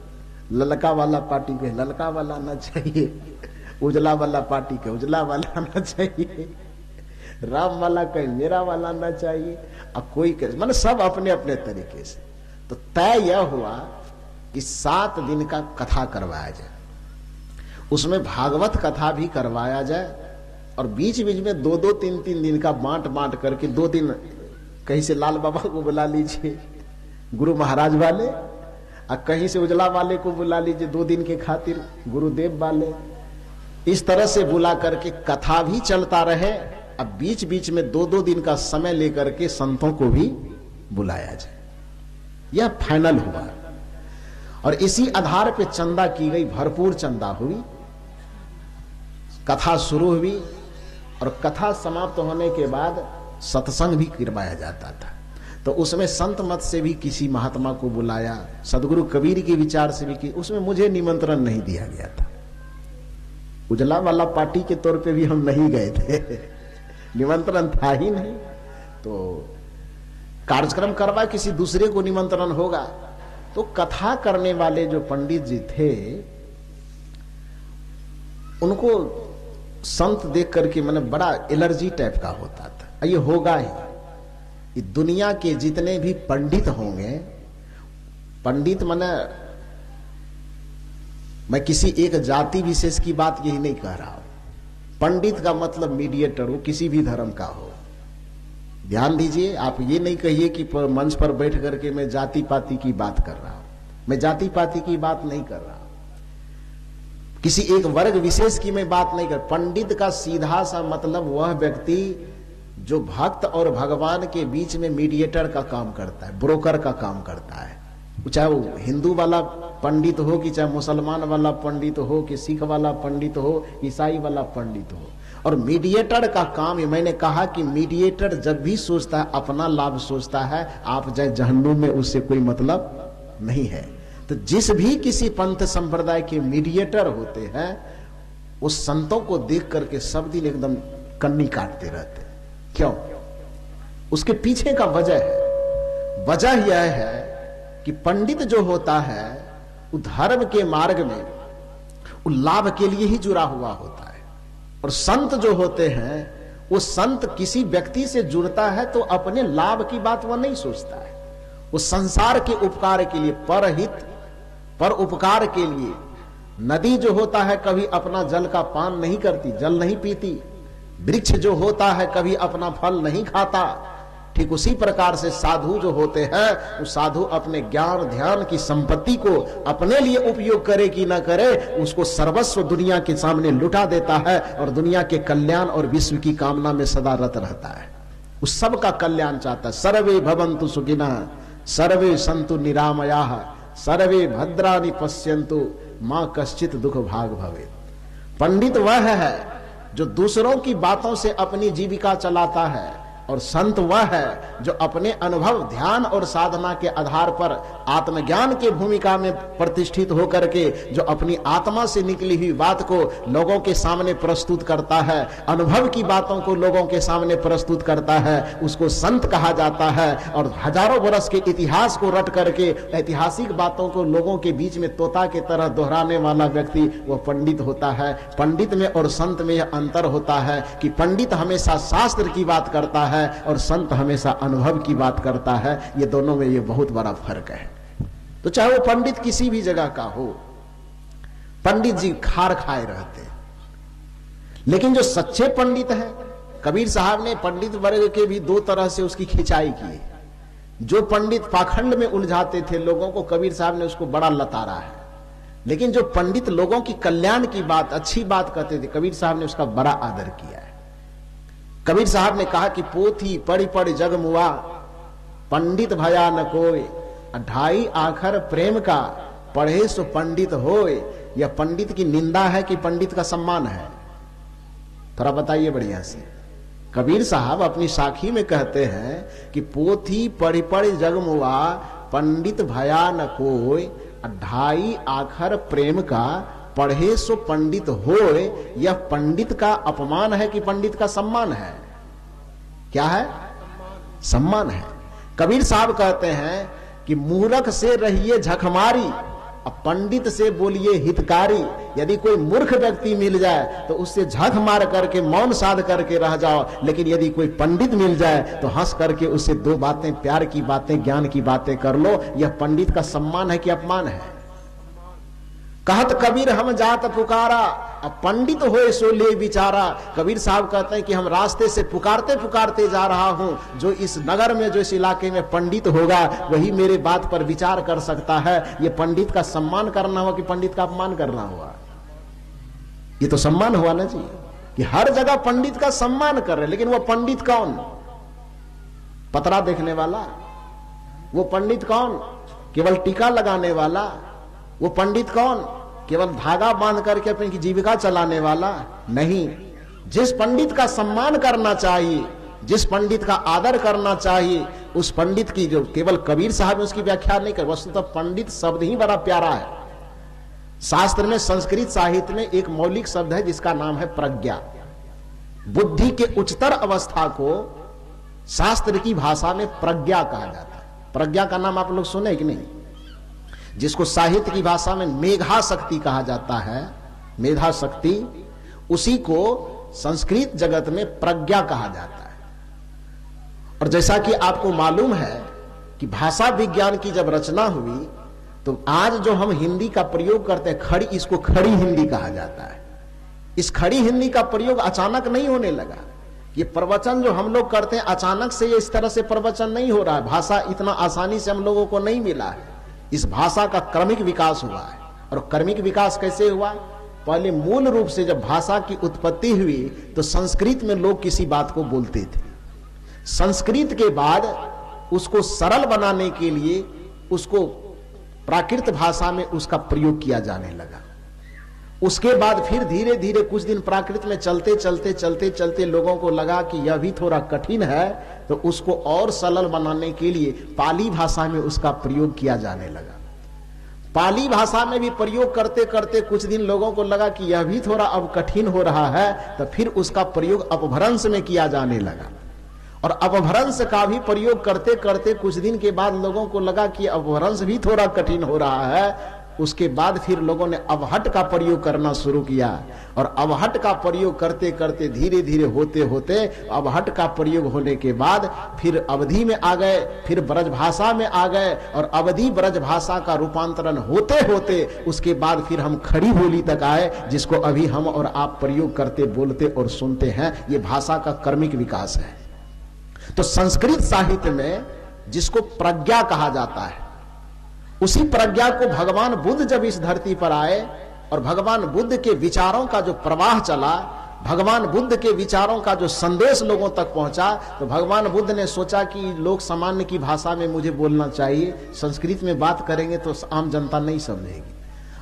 ललका वाला पार्टी के ललका वाला आना चाहिए, उजला वाला पार्टी के उजला वाला आना चाहिए, राम वाला कहीं मेरा वाला आना चाहिए, अब कोई मतलब सब अपने अपने तरीके से। तो तय यह हुआ कि 7 दिन का कथा करवाया जाए, उसमें भागवत कथा भी करवाया जाए, और बीच बीच में 2-2, 3-3 दिन का बांट बांट करके 2 दिन कहीं से लाल बाबा को बुला लीजिए गुरु महाराज वाले, और कहीं से उजला वाले को बुला लीजिए 2 दिन के खातिर गुरुदेव वाले। इस तरह से बुला करके कथा भी चलता रहे, अब बीच बीच में 2-2 दिन का समय लेकर के संतों को भी बुलाया जाए। यह फाइनल हुआ, और इसी आधार पे चंदा की गई, भरपूर चंदा हुई, कथा शुरू हुई, और कथा समाप्त होने के बाद सत्संग भी करवाया जाता था। तो उसमें संत मत से भी किसी महात्मा को बुलाया, सदगुरु कबीर के विचार से भी उसमें मुझे निमंत्रण नहीं दिया गया था। उजला वाला पार्टी के तौर पे भी हम नहीं गए थे, निमंत्रण था ही नहीं। तो कार्यक्रम करवा किसी दूसरे को निमंत्रण होगा। तो कथा करने वाले जो पंडित जी थे, उनको संत देख करके मैंने बड़ा एलर्जी टाइप का होता था। ये होगा ही, ये दुनिया के जितने भी पंडित होंगे, पंडित माने मैं किसी एक जाति विशेष की बात यही नहीं कह रहा हूं। पंडित का मतलब मीडिएटर हो, किसी भी धर्म का हो। ध्यान दीजिए, आप ये नहीं कहिए कि मंच पर बैठ करके मैं जाति पाति की बात कर रहा हूं। मैं जाति पाति की बात नहीं कर रहा, किसी एक वर्ग विशेष की मैं बात नहीं कर। पंडित का सीधा सा मतलब वह व्यक्ति जो भक्त और भगवान के बीच में मीडिएटर का काम करता है, ब्रोकर का काम करता है। चाहे वो हिंदू वाला पंडित हो, कि चाहे मुसलमान वाला पंडित हो, कि सिख वाला पंडित हो, ईसाई वाला पंडित हो। और मीडिएटर का काम, मैंने कहा कि मीडिएटर जब भी सोचता है अपना लाभ सोचता है, आप जाए जहन्नुम में, उससे कोई मतलब नहीं है। तो जिस भी किसी पंथ संप्रदाय के मीडिएटर होते हैं, उस संतों को देख करके सब दिन एकदम कन्नी काटते रहते। क्यों? उसके पीछे का वजह है, वजह यह है कि पंडित जो होता है वो धर्म के मार्ग में वो लाभ के लिए ही जुड़ा हुआ होता है, और संत जो होते हैं वो संत किसी व्यक्ति से जुड़ता है तो अपने लाभ की बात वह नहीं सोचता है, वो संसार के उपकार के लिए, परहित पर उपकार के लिए। नदी जो होता है कभी अपना जल का पान नहीं करती, जल नहीं पीती। वृक्ष जो होता है कभी अपना फल नहीं खाता। ठीक उसी प्रकार से साधु जो होते हैं, वो साधु अपने ज्ञान ध्यान की संपत्ति को अपने लिए उपयोग करे कि ना करे, उसको सर्वस्व दुनिया के सामने लुटा देता है, और दुनिया के कल्याण और विश्व की कामना में सदा रत रहता है। उस सब का कल्याण चाहता है। सर्वे भवन्तु सुखिनः, सर्वे सन्तु निरामयाः, सर्वे भद्राणि पश्यन्तु मां कश्चित दुख भाग भवेत्। पंडित वह है जो दूसरों की बातों से अपनी जीविका चलाता है, और संत वह है जो अपने अनुभव ध्यान और साधना के आधार पर आत्मज्ञान की भूमिका में प्रतिष्ठित होकर के जो अपनी आत्मा से निकली हुई बात को लोगों के सामने प्रस्तुत करता है, अनुभव की बातों को लोगों के सामने प्रस्तुत करता है, उसको संत कहा जाता है। और हजारों वर्ष के इतिहास को रट करके ऐतिहासिक बातों को लोगों के बीच में तोता की तरह दोहराने वाला व्यक्ति वह पंडित होता है। पंडित में और संत में यह अंतर होता है कि पंडित हमेशा शास्त्र की बात करता है और संत हमेशा अनुभव की बात करता है। ये दोनों में ये बहुत बड़ा फर्क है। तो चाहे वो पंडित किसी भी जगह का हो, पंडित जी खार खाए रहते, लेकिन जो सच्चे पंडित हैं, कबीर साहब ने पंडित वर्ग के भी 2 तरह से उसकी खिंचाई की। जो पंडित पाखंड में उलझाते थे लोगों को, कबीर साहब ने उसको बड़ा लताड़ा है। लेकिन जो पंडित लोगों की कल्याण की बात, अच्छी बात कहते थे, कबीर साहब ने उसका बड़ा आदर किया है। कबीर साहब ने कहा कि पोथी पढ़ी पढ़ जग मुआ, पंडित भया न कोय, 2.5 आखर प्रेम का, पढ़े सो पंडित होए। यह पंडित की निंदा है कि पंडित का सम्मान है? थोड़ा बताइए बढ़िया से। कबीर साहब अपनी साखी में कहते हैं कि पोथी पढ़ी पढ़ जग मुआ, पंडित भया न कोय, 2.5 आखर प्रेम का, पढ़े सो पंडित होए। यह पंडित का अपमान है कि पंडित का सम्मान है? क्या है? सम्मान है। कबीर साहब कहते हैं कि मूर्ख से रहिए झकमारी, अब पंडित से बोलिए हितकारी, यदि कोई मूर्ख व्यक्ति मिल जाए तो उससे झक मार करके मौन साध करके रह जाओ, लेकिन यदि कोई पंडित मिल जाए तो हंस करके उससे दो बातें, प्यार की बातें, ज्ञान की बातें कर लो। यह पंडित का सम्मान है कि अपमान है? कहत कबीर हम जात पुकारा, अब पंडित होए सो ले विचारा। कबीर साहब कहते हैं कि हम रास्ते से पुकारते पुकारते जा रहा हूं, जो इस नगर में, जो इस इलाके में पंडित होगा वही मेरे बात पर विचार कर सकता है। ये पंडित का सम्मान करना हुआ कि पंडित का अपमान करना हुआ? ये तो सम्मान हुआ ना जी, कि हर जगह पंडित का सम्मान कर रहे। लेकिन वो पंडित कौन? पतरा देखने वाला? वो पंडित कौन? केवल टीका लगाने वाला? वो पंडित कौन? केवल धागा बांध करके अपनी जीविका चलाने वाला? नहीं। जिस पंडित का सम्मान करना चाहिए, जिस पंडित का आदर करना चाहिए, उस पंडित की, जो केवल कबीर साहब उसकी व्याख्या नहीं कर, वस्तुतः पंडित शब्द ही बड़ा प्यारा है। शास्त्र में, संस्कृत साहित्य में एक मौलिक शब्द है जिसका नाम है प्रज्ञा। बुद्धि के उच्चतर अवस्था को शास्त्र की भाषा में प्रज्ञा कहा जाता है। प्रज्ञा का नाम आप लोग सुने कि नहीं? जिसको साहित्य की भाषा में मेधा शक्ति कहा जाता है, मेधा शक्ति, उसी को संस्कृत जगत में प्रज्ञा कहा जाता है। और जैसा कि आपको मालूम है कि भाषा विज्ञान की जब रचना हुई तो आज जो हम हिंदी का प्रयोग करते हैं, खड़ी, इसको खड़ी हिंदी कहा जाता है। इस खड़ी हिंदी का प्रयोग अचानक नहीं होने लगा। ये प्रवचन जो हम लोग करते हैं, अचानक से ये इस तरह से प्रवचन नहीं हो रहा है। भाषा इतना आसानी से हम लोगों को नहीं मिला है। इस भाषा का क्रमिक विकास हुआ है। और क्रमिक विकास कैसे हुआ? पहले मूल रूप से जब भाषा की उत्पत्ति हुई तो संस्कृत में लोग किसी बात को बोलते थे। संस्कृत के बाद उसको सरल बनाने के लिए उसको प्राकृत भाषा में उसका प्रयोग किया जाने लगा। उसके बाद फिर धीरे धीरे कुछ दिन प्राकृत में चलते चलते चलते चलते लोगों को लगा कि यह भी थोड़ा कठिन है, तो उसको और सरल बनाने के लिए पाली भाषा में उसका प्रयोग किया जाने लगा। पाली भाषा में भी प्रयोग करते करते कुछ दिन लोगों को लगा कि यह भी थोड़ा अब कठिन हो रहा है, तो फिर उसका प्रयोग अपभ्रंश में किया जाने लगा। और अपभ्रंश का भी प्रयोग करते करते कुछ दिन के बाद लोगों को लगा कि अपभ्रंश भी थोड़ा कठिन हो रहा है। उसके बाद फिर लोगों ने अवहट का प्रयोग करना शुरू किया। और अवहट का प्रयोग करते करते धीरे धीरे होते होते अवहट का प्रयोग होने के बाद फिर अवधि में आ गए, फिर ब्रजभाषा में आ गए, और अवधि ब्रजभाषा का रूपांतरण होते होते उसके बाद फिर हम खड़ी बोली तक आए, जिसको अभी हम और आप प्रयोग करते, बोलते और सुनते हैं। ये भाषा का क्रमिक विकास है। तो संस्कृत साहित्य में जिसको प्रज्ञा कहा जाता है, उसी प्रज्ञा को भगवान बुद्ध जब इस धरती पर आए और भगवान बुद्ध के विचारों का जो प्रवाह चला, भगवान बुद्ध के विचारों का जो संदेश लोगों तक पहुंचा, तो भगवान बुद्ध ने सोचा कि लोग सामान्य की भाषा में मुझे बोलना चाहिए, संस्कृत में बात करेंगे तो आम जनता नहीं समझेगी।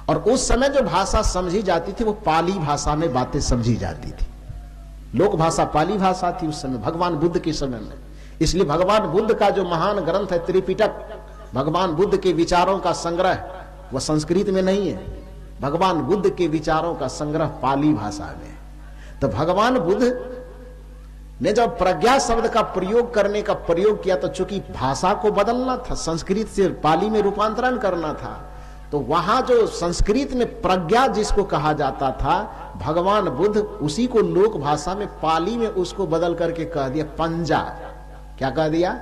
और उस समय जो भाषा समझी जाती थी वो पाली भाषा में बातें समझी जाती थी। लोक भाषा पाली भाषा थी उस समय, भगवान बुद्ध के समय में। इसलिए भगवान बुद्ध का जो महान ग्रंथ है त्रिपिटक, भगवान बुद्ध के विचारों का संग्रह, वह संस्कृत में नहीं है। भगवान बुद्ध के विचारों का संग्रह पाली भाषा में। तो भगवान बुद्ध ने जब प्रज्ञा शब्द का प्रयोग करने का प्रयोग किया, तो चूंकि भाषा को बदलना था, संस्कृत से पाली में रूपांतरण करना था, तो वहां जो संस्कृत में प्रज्ञा जिसको कहा जाता था, भगवान बुद्ध उसी को लोक भाषा में पाली में उसको बदल करके कह दिया पंजा। क्या कह दिया?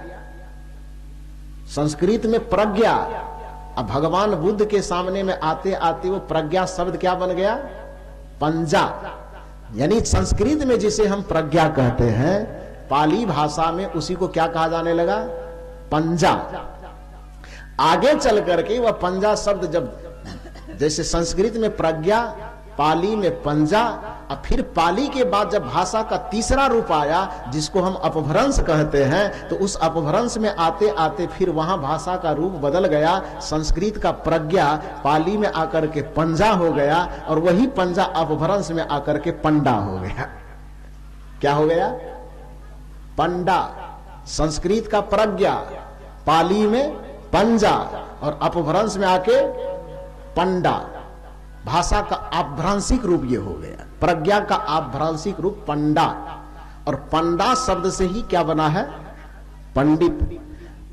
संस्कृत में प्रज्ञा। अब भगवान बुद्ध के सामने में आते आते वो प्रज्ञा शब्द क्या बन गया? पंजा। यानी संस्कृत में जिसे हम प्रज्ञा कहते हैं, पाली भाषा में उसी को क्या कहा जाने लगा? पंजा। आगे चल करके वह पंजा शब्द जब, जैसे संस्कृत में प्रज्ञा, पाली में पंजा, और फिर पाली के बाद जब भाषा का तीसरा रूप आया जिसको हम अपभ्रंश कहते हैं, तो उस अपभ्रंश में आते आते फिर वहां भाषा का रूप बदल गया। संस्कृत का प्रज्ञा पाली में आकर के पंजा हो गया, और वही पंजा अपभ्रंश में आकर के पंडा हो गया। क्या हो गया? पंडा। संस्कृत का प्रज्ञा, पाली में पंजा, और अपभ्रंश में आके पंडा। भाषा का आभ्रांशिक रूप ये हो गया। प्रज्ञा का आभ्रांशिक रूप पंडा। और पंडा शब्द से ही क्या बना है? पंडित।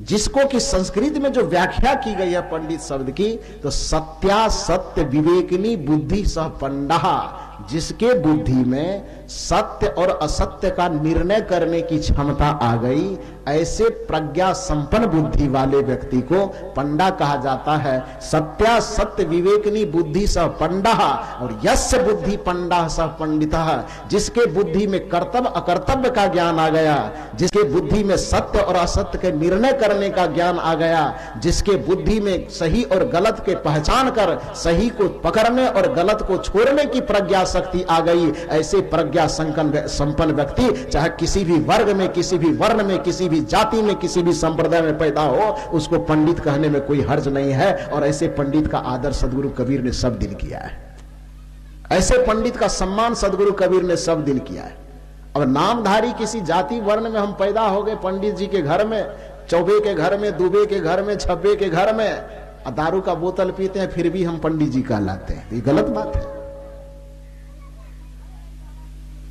जिसको कि संस्कृत में जो व्याख्या की गई है पंडित शब्द की, तो सत्या सत्य विवेकिनी बुद्धि सह पंडा, जिसके बुद्धि में सत्य और असत्य का निर्णय करने की क्षमता आ गई, ऐसे प्रज्ञा संपन्न बुद्धि वाले व्यक्ति को पंडा कहा जाता है। सत्या सत्य विवेकिनी बुद्धि सह पंडा, और यस्य बुद्धि पंडा सह पंडितः, जिसके बुद्धि में कर्तव्य अकर्तव्य का ज्ञान आ गया, जिसके बुद्धि में सत्य और असत्य के निर्णय करने का ज्ञान आ गया, जिसके बुद्धि में सही और गलत के पहचान कर सही को पकड़ने और गलत को छोड़ने की प्रज्ञा शक्ति आ गई, ऐसे प्रज्ञा संपन्न व्यक्ति चाहे किसी भी वर्ग में, किसी भी वर्ण में, किसी भी जाति में, किसी भी संप्रदाय में पैदा हो, उसको पंडित कहने में कोई हर्ज नहीं है। और ऐसे पंडित का आदर सदगुरु कबीर ने सब दिन किया है। ऐसे पंडित का सम्मान सदगुरु कबीर ने सब दिन किया है। अब नामधारी किसी जाति वर्ण में हम पैदा हो गए, पंडित जी के घर में, चौबे के घर में, दुबे के घर में, छब्बे के घर में, दारू का बोतल पीते हैं, फिर भी हम पंडित जी कहलाते हैं, ये गलत बात है।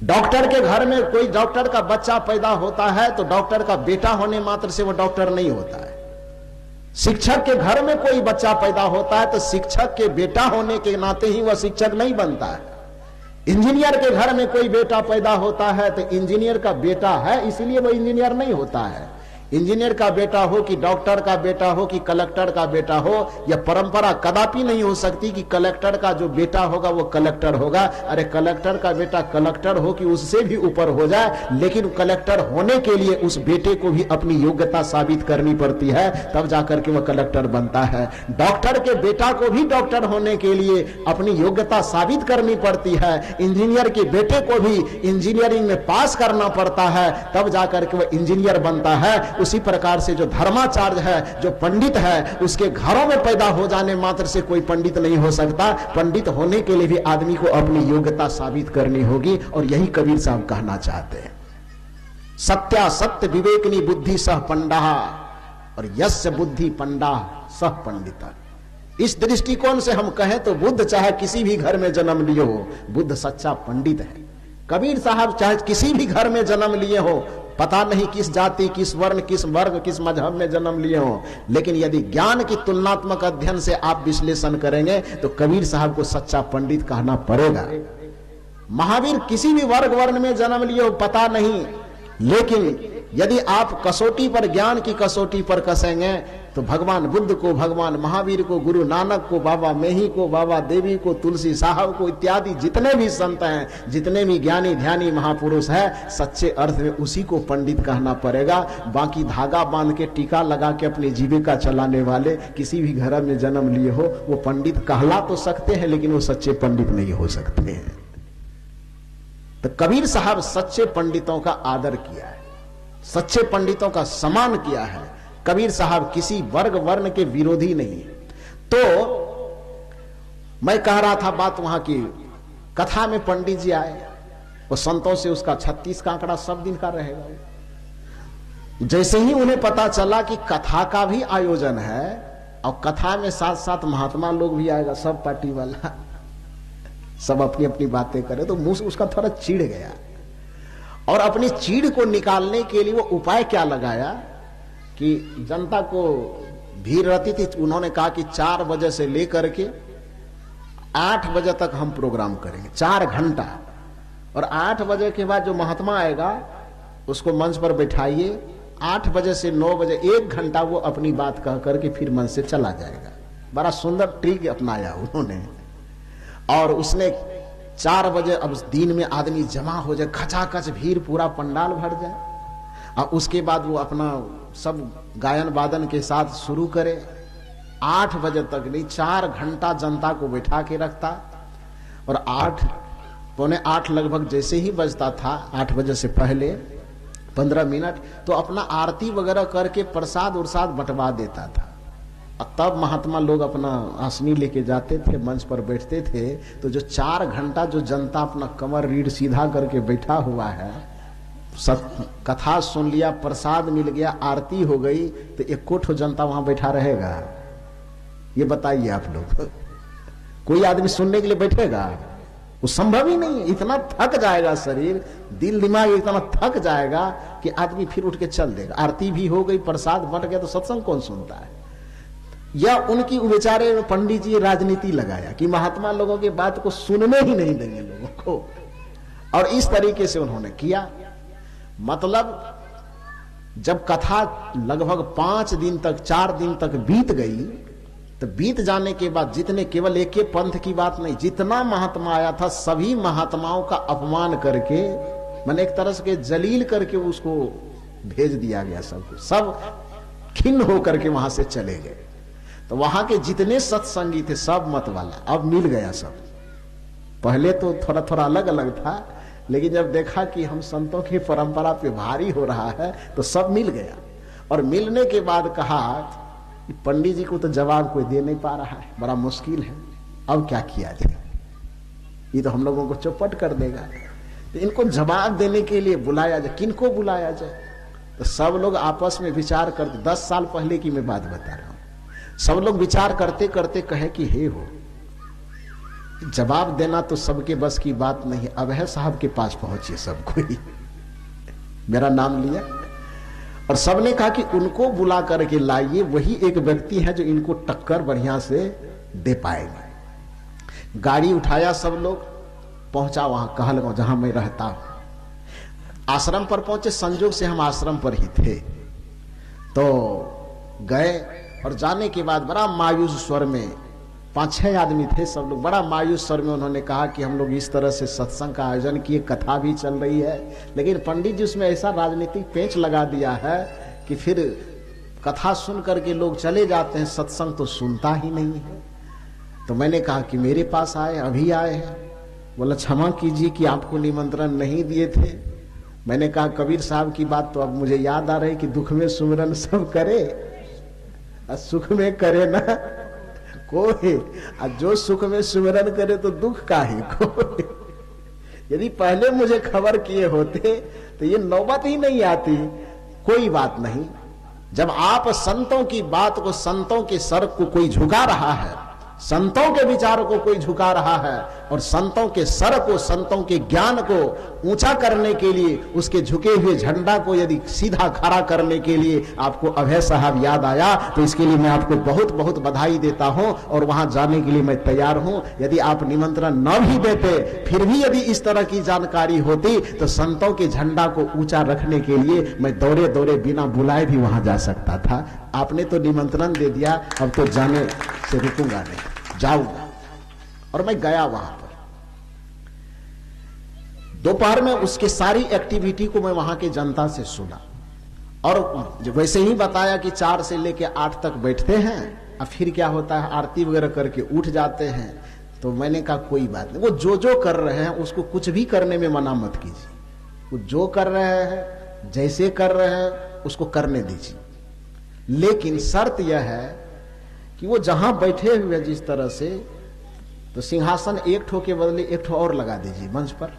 डॉक्टर के घर में कोई डॉक्टर का बच्चा पैदा होता है तो डॉक्टर का बेटा होने मात्र से वो डॉक्टर नहीं होता है। शिक्षक के घर में कोई बच्चा पैदा होता है तो शिक्षक के बेटा होने के नाते ही वह शिक्षक नहीं बनता है। इंजीनियर के घर में कोई बेटा पैदा होता है तो इंजीनियर का बेटा है इसलिए वह इंजीनियर नहीं होता है। इंजीनियर का बेटा हो कि डॉक्टर का बेटा हो कि कलेक्टर का बेटा हो, यह परंपरा कदापि नहीं हो सकती कि कलेक्टर का जो बेटा होगा वो कलेक्टर होगा। अरे कलेक्टर का बेटा कलेक्टर हो कि उससे भी ऊपर हो जाए, लेकिन कलेक्टर होने के लिए उस बेटे को भी अपनी योग्यता साबित करनी पड़ती है, तब जाकर के वह कलेक्टर बनता है। डॉक्टर के बेटा को भी डॉक्टर होने के लिए अपनी योग्यता साबित करनी पड़ती है। इंजीनियर के बेटे को भी इंजीनियरिंग में पास करना पड़ता है, तब जाकर के वह इंजीनियर बनता है। उसी प्रकार से जो धर्माचार्य है, जो पंडित है, उसके घरों में पैदा हो जाने मात्र से कोई पंडित नहीं हो सकता। पंडित होने के लिए भी आदमी को अपनी योग्यता साबित करनी होगी, और यही कबीर साहब कहना चाहते हैं। सत्या सत्य विवेकनी बुद्धि सह पंडा, और यस्य बुद्धि पंडा सह पंडित। इस दृष्टिकोण से हम कहें तो बुद्ध चाहे किसी भी घर में जन्म लिए हो, बुद्ध सच्चा पंडित है। कबीर साहब चाहे किसी भी घर में जन्म लिए हो, पता नहीं किस जाति, किस वर्ण, किस वर्ग, किस मजहब में जन्म लिए हो, लेकिन यदि ज्ञान की तुलनात्मक अध्ययन से आप विश्लेषण करेंगे तो कबीर साहब को सच्चा पंडित कहना पड़ेगा। महावीर किसी भी वर्ग वर्ण में जन्म लिए हो, पता नहीं, लेकिन यदि आप कसौटी पर, ज्ञान की कसौटी पर कसेंगे तो भगवान बुद्ध को, भगवान महावीर को, गुरु नानक को, बाबा मेही को, बाबा देवी को, तुलसी साहब को इत्यादि जितने भी संत हैं, जितने भी ज्ञानी ध्यानी महापुरुष है, सच्चे अर्थ में उसी को पंडित कहना पड़ेगा। बाकी धागा बांध के टीका लगा के अपनी जीविका चलाने वाले किसी भी घर में जन्म लिए हो, वो पंडित कहला तो सकते हैं, लेकिन वो सच्चे पंडित नहीं हो सकते हैं। तो कबीर साहब सच्चे पंडितों का आदर किया है, सच्चे पंडितों का सम्मान किया है। कबीर साहब किसी वर्ग वर्ण के विरोधी नहीं है। तो मैं कह रहा था बात वहां की, कथा में पंडित जी आए, वो संतों से उसका 36 का आंकड़ा सब दिन का रहेगा। जैसे ही उन्हें पता चला कि कथा का भी आयोजन है और कथा में साथ साथ महात्मा लोग भी आएगा, सब पार्टी वाला, सब अपनी अपनी बातें करे, तो मुंह उसका थोड़ा चिढ़ गया। और अपनी चीड़ को निकालने के लिए वो उपाय क्या लगाया कि जनता को भीड़ रहती थी, उन्होंने कहा कि 4 बजे से लेकर के 8 बजे तक हम प्रोग्राम करेंगे, 4 घंटा। और 8 बजे के बाद जो महात्मा आएगा उसको मंच पर बैठाइए, 8 बजे से 9 बजे 1 घंटा वो अपनी बात कह करके फिर मंच से चला जाएगा। बड़ा सुंदर ट्रिक अपनाया उन्होंने। और उसने 4 बजे, अब दिन में आदमी जमा हो जाए, खचाखच भीड़, पूरा पंडाल भर जाए, और उसके बाद वो अपना सब गायन वादन के साथ शुरू करे। 8 बजे तक नहीं, 4 घंटा जनता को बैठा के रखता। और 8, पौने 8 लगभग जैसे ही बजता था, 8 बजे से पहले 15 मिनट, तो अपना आरती वगैरह करके प्रसाद उरसाद बंटवा देता था। और तब महात्मा लोग अपना आसनी लेके जाते थे, मंच पर बैठते थे। तो जो 4 घंटा जो जनता अपना कमर रीढ़ सीधा करके बैठा हुआ है, सब कथा सुन लिया, प्रसाद मिल गया, आरती हो गई, तो 1 जनता वहां बैठा रहेगा? ये बताइए आप लोग, कोई आदमी सुनने के लिए बैठेगा? वो संभव ही नहीं है। इतना थक जाएगा शरीर, दिल दिमाग इतना थक जाएगा कि आदमी फिर उठ के चल देगा। आरती भी हो गई, प्रसाद बंट गया, तो सत्संग कौन सुनता है? या उनकी बेचारे पंडित जी राजनीति लगाया कि महात्मा लोगों की बात को सुनने ही नहीं देंगे लोगों को, और इस तरीके से उन्होंने किया। मतलब जब कथा लगभग 5 दिन तक 4 दिन तक बीत गई, तो बीत जाने के बाद जितने, केवल एक ही पंथ की बात नहीं, जितना महात्मा आया था सभी महात्माओं का अपमान करके, मैंने एक तरह से जलील करके उसको भेज दिया गया। सबको, सब खिन्न होकर के वहां से चले गए। तो वहां के जितने सत्संगी थे सब मत वाला, अब मिल गया सब। पहले तो थोड़ा थोड़ा अलग अलग था, लेकिन जब देखा कि हम संतों की परंपरा पे भारी हो रहा है तो सब मिल गया। और मिलने के बाद कहा कि पंडित जी को तो जवाब कोई दे नहीं पा रहा है, बड़ा मुश्किल है, अब क्या किया जाए, ये तो हम लोगों को चौपट कर देगा। तो इनको जवाब देने के लिए बुलाया जाए, किनको बुलाया जाए? तो सब लोग आपस में विचार करते, 10 साल पहले की मैं बात बता रहा हूं, सब लोग विचार करते करते कहे कि हे हो, जवाब देना तो सबके बस की बात नहीं। अभय साहब के पास पहुंचे सब कोई, मेरा नाम लिया और सबने कहा कि उनको बुला करके लाइए, वही एक व्यक्ति है जो इनको टक्कर बढ़िया से दे पाएंगे। गाड़ी उठाया, सब लोग पहुंचा वहां कहलगांव जहां मैं रहता हूं। आश्रम पर पहुंचे, संजोग से हम आश्रम पर ही थे, तो गए और जाने के बाद बड़ा मायूस स्वर में, 5-6 आदमी थे, सब लोग बड़ा मायूस स्वर में उन्होंने कहा कि हम लोग इस तरह से सत्संग का आयोजन किए, कथा भी चल रही है, लेकिन पंडित जी उसमें ऐसा राजनीतिक पेंच लगा दिया है कि फिर कथा सुन करके लोग चले जाते हैं, सत्संग तो सुनता ही नहीं है। तो मैंने कहा कि मेरे पास आए, अभी आए हैं। बोला क्षमा कीजिए कि आपको निमंत्रण नहीं दिए थे। मैंने कहा कबीर साहब की बात तो अब मुझे याद आ रही कि दुख में सुमिरन सब करे और सुख में करे ना कोई, जो सुख में सुमिरन करे तो दुख का ही कोई। यदि पहले मुझे खबर किए होते तो ये नौबत ही नहीं आती। कोई बात नहीं, जब आप संतों की बात को, संतों के सर को कोई झुका रहा है, संतों के विचारों को कोई झुका रहा है, और संतों के सर को, संतों के ज्ञान को ऊंचा करने के लिए, उसके झुके हुए झंडा को यदि सीधा खड़ा करने के लिए आपको अभय साहब याद आया, तो इसके लिए मैं आपको बहुत बहुत बधाई देता हूं और वहां जाने के लिए मैं तैयार हूं। यदि आप निमंत्रण न भी देते, फिर भी यदि इस तरह की जानकारी होती, तो संतों के झंडा को ऊंचा रखने के लिए मैं दौड़े दौड़े बिना बुलाए भी वहां जा सकता था। आपने तो निमंत्रण दे दिया, अब तो जाने से रुकूंगा नहीं, जाऊंगा। और मैं गया वहां पर। दोपहर में उसके सारी एक्टिविटी को मैं वहां के जनता से सुना, और वैसे ही बताया कि 4 से लेके 8 तक बैठते हैं, और फिर क्या होता है, आरती वगैरह करके उठ जाते हैं। तो मैंने कहा कोई बात नहीं, वो जो कर रहे हैं उसको कुछ भी करने में मना मत कीजिए। वो जो कर रहे हैं, जैसे कर रहे हैं, उसको करने दीजिए, लेकिन शर्त यह है कि वो जहां बैठे हुए जिस तरह से, तो सिंहासन एक ठो के बदले एक ठो और लगा दीजिए मंच पर।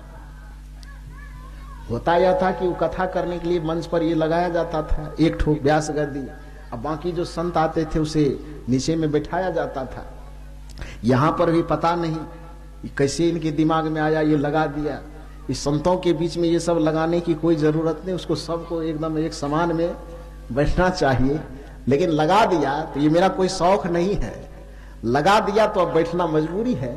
होता यह था कि वो कथा करने के लिए मंच पर ये लगाया जाता था, एक ठो व्यास गद्दी, अब बाकी जो संत आते थे उसे नीचे में बैठाया जाता था। यहां पर भी पता नहीं कैसे इनके दिमाग में आया, ये लगा दिया। इस संतों के बीच में ये सब लगाने की कोई जरूरत नहीं, उसको सबको एकदम एक समान में बैठना चाहिए, लेकिन लगा दिया। तो ये मेरा कोई शौक नहीं है, लगा दिया तो अब बैठना मजबूरी है।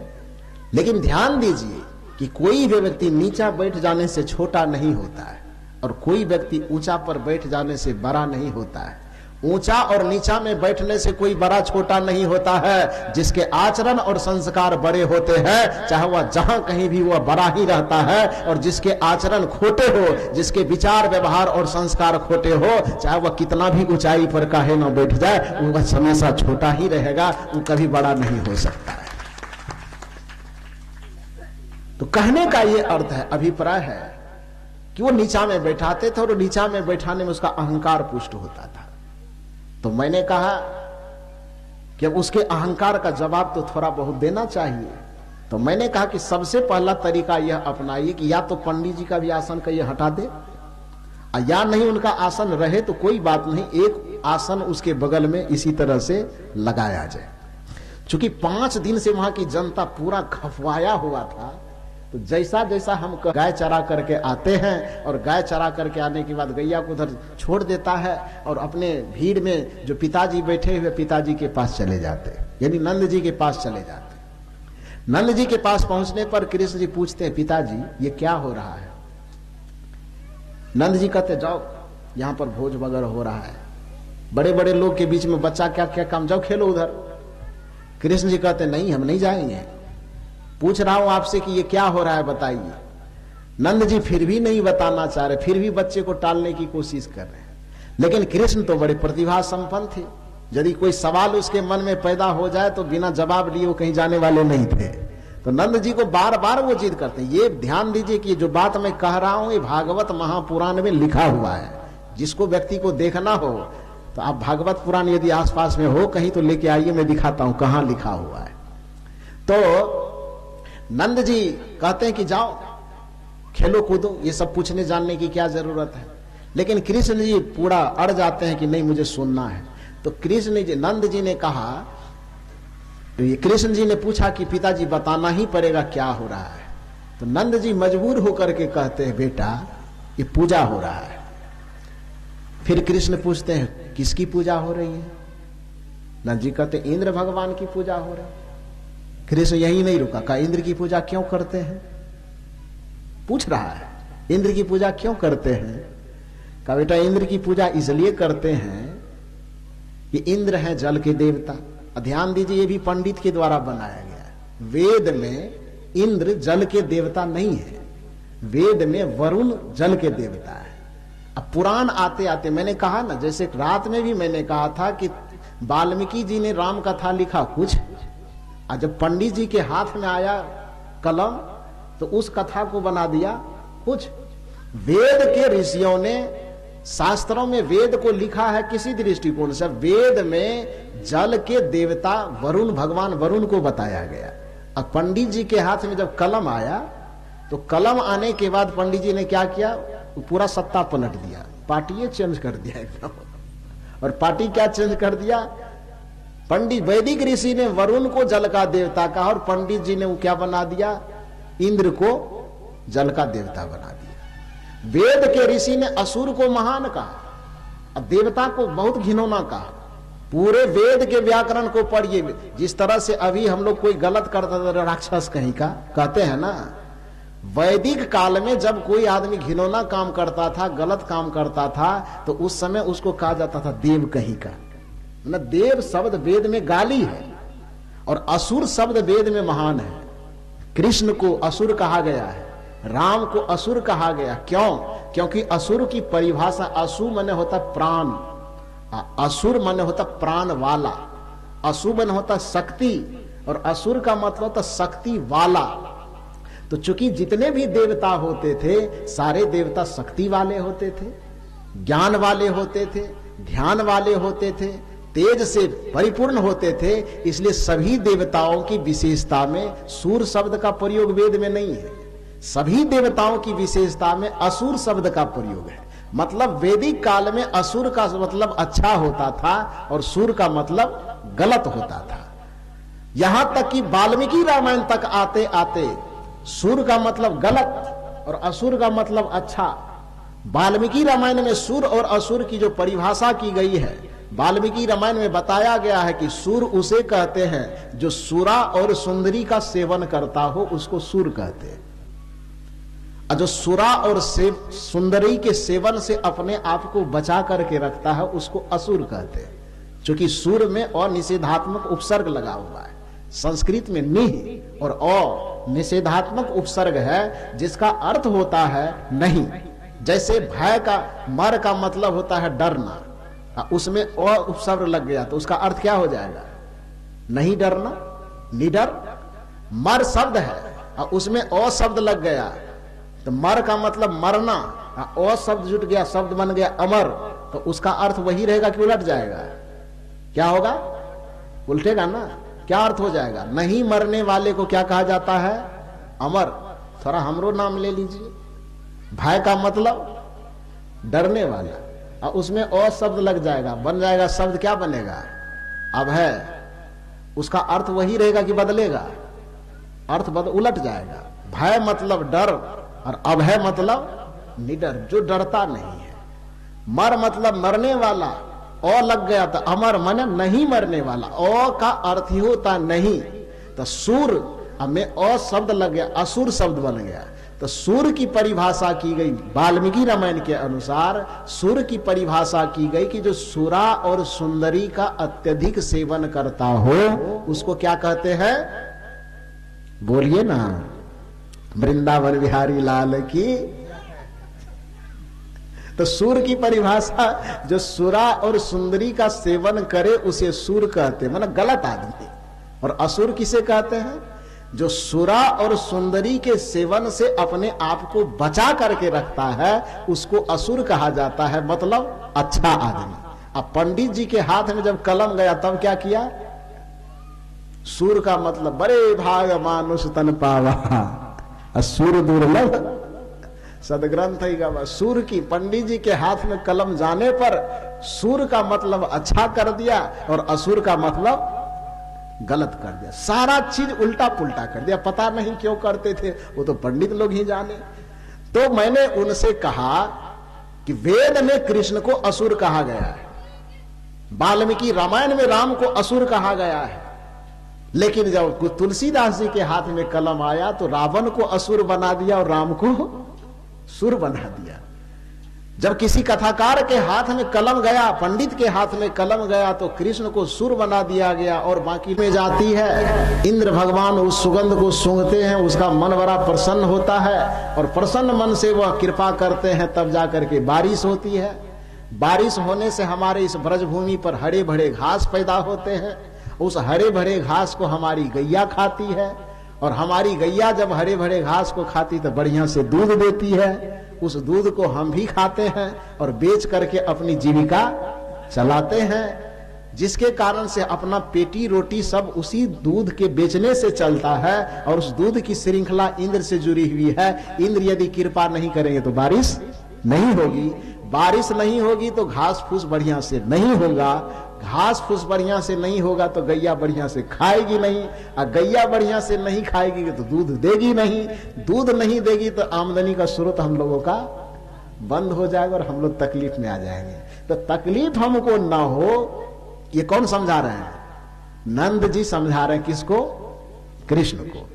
लेकिन ध्यान दीजिए कि कोई भी व्यक्ति नीचा बैठ जाने से छोटा नहीं होता है, और कोई व्यक्ति ऊंचा पर बैठ जाने से बड़ा नहीं होता है। ऊंचा और नीचा में बैठने से कोई बड़ा छोटा नहीं होता है। जिसके आचरण और संस्कार बड़े होते हैं, चाहे वह जहां कहीं भी वह बड़ा ही रहता है, और जिसके आचरण खोटे हो, जिसके विचार व्यवहार और संस्कार खोटे हो, चाहे वह कितना भी ऊंचाई पर काहे न बैठ जाए, वह हमेशा छोटा ही रहेगा, वो कभी बड़ा नहीं हो सकता है। तो कहने का ये अर्थ है, अभिप्राय है कि वो नीचा में बैठाते थे, और नीचा में बैठाने में उसका अहंकार पुष्ट होता था। तो मैंने कहा कि अब उसके अहंकार का जवाब तो थोड़ा बहुत देना चाहिए। तो मैंने कहा कि सबसे पहला तरीका यह अपनाइए कि या तो पंडित जी का भी आसन का ये हटा दे, या नहीं उनका आसन रहे तो कोई बात नहीं, एक आसन उसके बगल में इसी तरह से लगाया जाए। चूंकि 5 दिन से वहां की जनता पूरा खफवाया हुआ था तो जैसा जैसा हम गाय चरा करके आते हैं और गाय चरा करके आने के बाद गैया को उधर छोड़ देता है और अपने भीड़ में जो पिताजी बैठे हुए पिताजी के पास चले जाते, यानी नंद जी के पास चले जाते। नंद जी के पास पहुंचने पर कृष्ण जी पूछते हैं, पिताजी ये क्या हो रहा है? नंद जी कहते, जाओ यहां पर भोज वगैरह हो रहा है, बड़े बड़े लोग के बीच में बच्चा क्या क्या काम, जाओ खेलो उधर। कृष्ण जी कहते, नहीं हम नहीं जाएंगे, पूछ रहा हूं आपसे कि ये क्या हो रहा है बताइए। नंद जी फिर भी नहीं बताना चाह रहे, फिर भी बच्चे को टालने की कोशिश कर रहे हैं। लेकिन कृष्ण तो बड़े प्रतिभा संपन्न थे, यदि कोई सवाल उसके मन में पैदा हो जाए तो बिना जवाब लिए वो कहीं जाने वाले नहीं थे। तो नंद जी को बार बार वो जिद करते हैं। ये ध्यान दीजिए कि जो बात मैं कह रहा हूं ये भागवत महापुराण में लिखा हुआ है, जिसको व्यक्ति को देखना हो तो आप भागवत पुराण यदि आसपास में हो कहीं तो लेके आइए, मैं दिखाता हूं कहां लिखा हुआ है। तो नंद जी कहते हैं कि जाओ खेलो कूदो, ये सब पूछने जानने की क्या जरूरत है। लेकिन कृष्ण जी पूरा अड़ जाते हैं कि नहीं मुझे सुनना है। तो कृष्ण जी, नंद जी ने कहा, कृष्ण जी ने पूछा कि पिताजी बताना ही पड़ेगा क्या हो रहा है। तो नंद जी मजबूर होकर के कहते हैं, बेटा ये पूजा हो रहा है। फिर कृष्ण पूछते हैं, किसकी पूजा हो रही है? नंद जी कहते, इंद्र भगवान की पूजा हो रही है। कृष्ण यही नहीं रुका, कहा इंद्र की पूजा क्यों करते हैं? पूछ रहा है इंद्र की पूजा क्यों करते हैं? कहा बेटा इंद्र की पूजा इसलिए करते हैं कि इंद्र है जल के देवता। ध्यान दीजिए ये भी पंडित के द्वारा बनाया गया है। वेद में इंद्र जल के देवता नहीं है, वेद में वरुण जल के देवता है। अब पुराण आते आते मैंने कहा ना, जैसे रात में भी मैंने कहा था कि वाल्मीकि जी ने राम कथा लिखा कुछ, और जब पंडित जी के हाथ में आया कलम तो उस कथा को बना दिया कुछ। वेद के ऋषियों ने शास्त्रों में वेद को लिखा है किसी दृष्टिकोण से, वेद में जल के देवता वरुण, भगवान वरुण को बताया गया। अब पंडित जी के हाथ में जब कलम आया तो कलम आने के बाद पंडित जी ने क्या किया, पूरा सत्ता पलट दिया, पार्टी चेंज कर दिया एकदम। और पार्टी क्या चेंज कर दिया? पंडित वैदिक ऋषि ने वरुण को जल का देवता कहा और पंडित जी ने वो क्या बना दिया, इंद्र को जल का देवता बना दिया। वेद के ऋषि ने असुर को महान कहा और देवता को बहुत घिनौना कहा। पूरे वेद के व्याकरण को पढ़िए, जिस तरह से अभी हम लोग कोई गलत करता था राक्षस कहीं का कहते हैं ना, वैदिक काल में जब कोई आदमी घिनौना काम करता था, गलत काम करता था, तो उस समय उसको कहा जाता था देव कहीं का। न देव शब्द वेद में गाली है और असुर शब्द वेद में महान है। कृष्ण को असुर कहा गया है, राम को असुर कहा गया। क्यों? क्योंकि असुर की परिभाषा, असु माने होता प्राण, असुर माने होता प्राण वाला, असु माने होता शक्ति, और असुर का मतलब होता शक्ति वाला। तो चूंकि जितने भी देवता होते थे सारे देवता शक्ति वाले होते थे, ज्ञान वाले होते थे, ध्यान वाले होते थे, तेज से परिपूर्ण होते थे। इसलिए सभी देवताओं की विशेषता में सूर शब्द का प्रयोग वेद में नहीं है, सभी देवताओं की विशेषता में असुर शब्द का प्रयोग है। मतलब वैदिक काल में असुर का मतलब अच्छा होता था और सूर का मतलब गलत होता था। यहां तक कि वाल्मीकि रामायण तक आते आते सूर का मतलब गलत और असुर का मतलब अच्छा। वाल्मीकि रामायण में सूर और असुर की जो परिभाषा की गई है, वाल्मीकि रामायण में बताया गया है कि सूर उसे कहते हैं जो सुरा और सुंदरी का सेवन करता हो, उसको सूर कहते हैं। और जो सुरा और सुंदरी के सेवन से अपने आप को बचा करके रखता है उसको असुर कहते हैं। क्योंकि सूर में और निषेधात्मक उपसर्ग लगा हुआ है, संस्कृत में निह और निषेधात्मक उपसर्ग है जिसका अर्थ होता है नहीं। जैसे भय का, मर का मतलब होता है डरना, उसमें और उपसर्ग लग गया तो उसका अर्थ क्या हो जाएगा? नहीं डरना, निडर। मर शब्द है और उसमें अ शब्द लग गया तो मर का मतलब मरना, अ शब्द जुट गया, शब्द बन गया अमर, तो उसका अर्थ वही रहेगा कि उलट जाएगा? क्या होगा? उल्टेगा ना। क्या अर्थ हो जाएगा? नहीं मरने वाले को क्या कहा जाता है? अमर। थोड़ा हमरो नाम ले लीजिए। भय का मतलब डरने वाला, और उसमें अ शब्द लग जाएगा, बन जाएगा शब्द क्या बनेगा? अभय। उसका अर्थ वही रहेगा कि बदलेगा? अर्थ उलट जाएगा। भय मतलब डर और अभय मतलब निडर, जो डरता नहीं है। मर मतलब मरने वाला, अ लग गया तो अमर माने नहीं मरने वाला, अ का अर्थ ही होता नहीं। तो सूर, अब में अ शब्द लग गया, असुर शब्द बन गया। तो सूर की परिभाषा की गई वाल्मीकि रामायण के अनुसार, सूर की परिभाषा की गई कि जो सुरा और सुंदरी का अत्यधिक सेवन करता हो उसको क्या कहते हैं, बोलिए ना, वृंदावन बिहारी लाल की। तो सूर की परिभाषा, जो सुरा और सुंदरी का सेवन करे उसे सूर कहते हैं, मतलब गलत आदमी। और असुर किसे कहते हैं, जो सुरा और सुंदरी के सेवन से अपने आप को बचा करके रखता है उसको असुर कहा जाता है, मतलब अच्छा आदमी। अब पंडित जी के हाथ में जब कलम गया तब क्या किया, सूर का मतलब बड़े भाग मानुष तन पावा, असुर दुर्लभ सदग्रंथ ही का। सूर की, पंडित जी के हाथ में कलम जाने पर सूर का मतलब अच्छा कर दिया और असुर का मतलब गलत कर दिया। सारा चीज उल्टा पुल्टा कर दिया। पता नहीं क्यों करते थे, वो तो पंडित लोग ही जाने। तो मैंने उनसे कहा कि वेद में कृष्ण को असुर कहा गया है, वाल्मीकि रामायण में राम को असुर कहा गया है, लेकिन जब तुलसीदास जी के हाथ में कलम आया तो रावण को असुर बना दिया और राम को सुर बना दिया। जब किसी कथाकार के हाथ में कलम गया, पंडित के हाथ में कलम गया, तो कृष्ण को सुर बना दिया गया। और बाकी में जाती है, इंद्र भगवान उस सुगंध को सूंघते हैं, उसका मन बड़ा प्रसन्न होता है और प्रसन्न मन से वह कृपा करते हैं, तब जाकर के बारिश होती है। बारिश होने से हमारे इस ब्रजभूमि पर हरे भरे घास पैदा होते हैं। उस हरे भरे घास को हमारी गैया खाती है और हमारी गैया जब हरे भरे घास को खाती तो बढ़िया से दूध देती है। उस दूध को हम भी खाते हैं और बेच करके अपनी जीविका चलाते हैं, जिसके कारण से अपना पेटी रोटी सब उसी दूध के बेचने से चलता है। और उस दूध की श्रृंखला इंद्र से जुड़ी हुई है। इंद्र यदि कृपा नहीं करेंगे तो बारिश नहीं होगी, बारिश नहीं होगी तो घास फूस बढ़िया से नहीं होगा, घास फूस बढ़िया से नहीं होगा तो गैया बढ़िया से खाएगी नहीं, और गैया बढ़िया से नहीं खाएगी तो दूध देगी नहीं, दूध नहीं देगी तो आमदनी का स्रोत हम लोगों का बंद हो जाएगा और हम लोग तकलीफ में आ जाएंगे। तो तकलीफ हमको ना हो, ये कौन समझा रहे हैं, नंद जी समझा रहे हैं। किसको, कृष्ण को।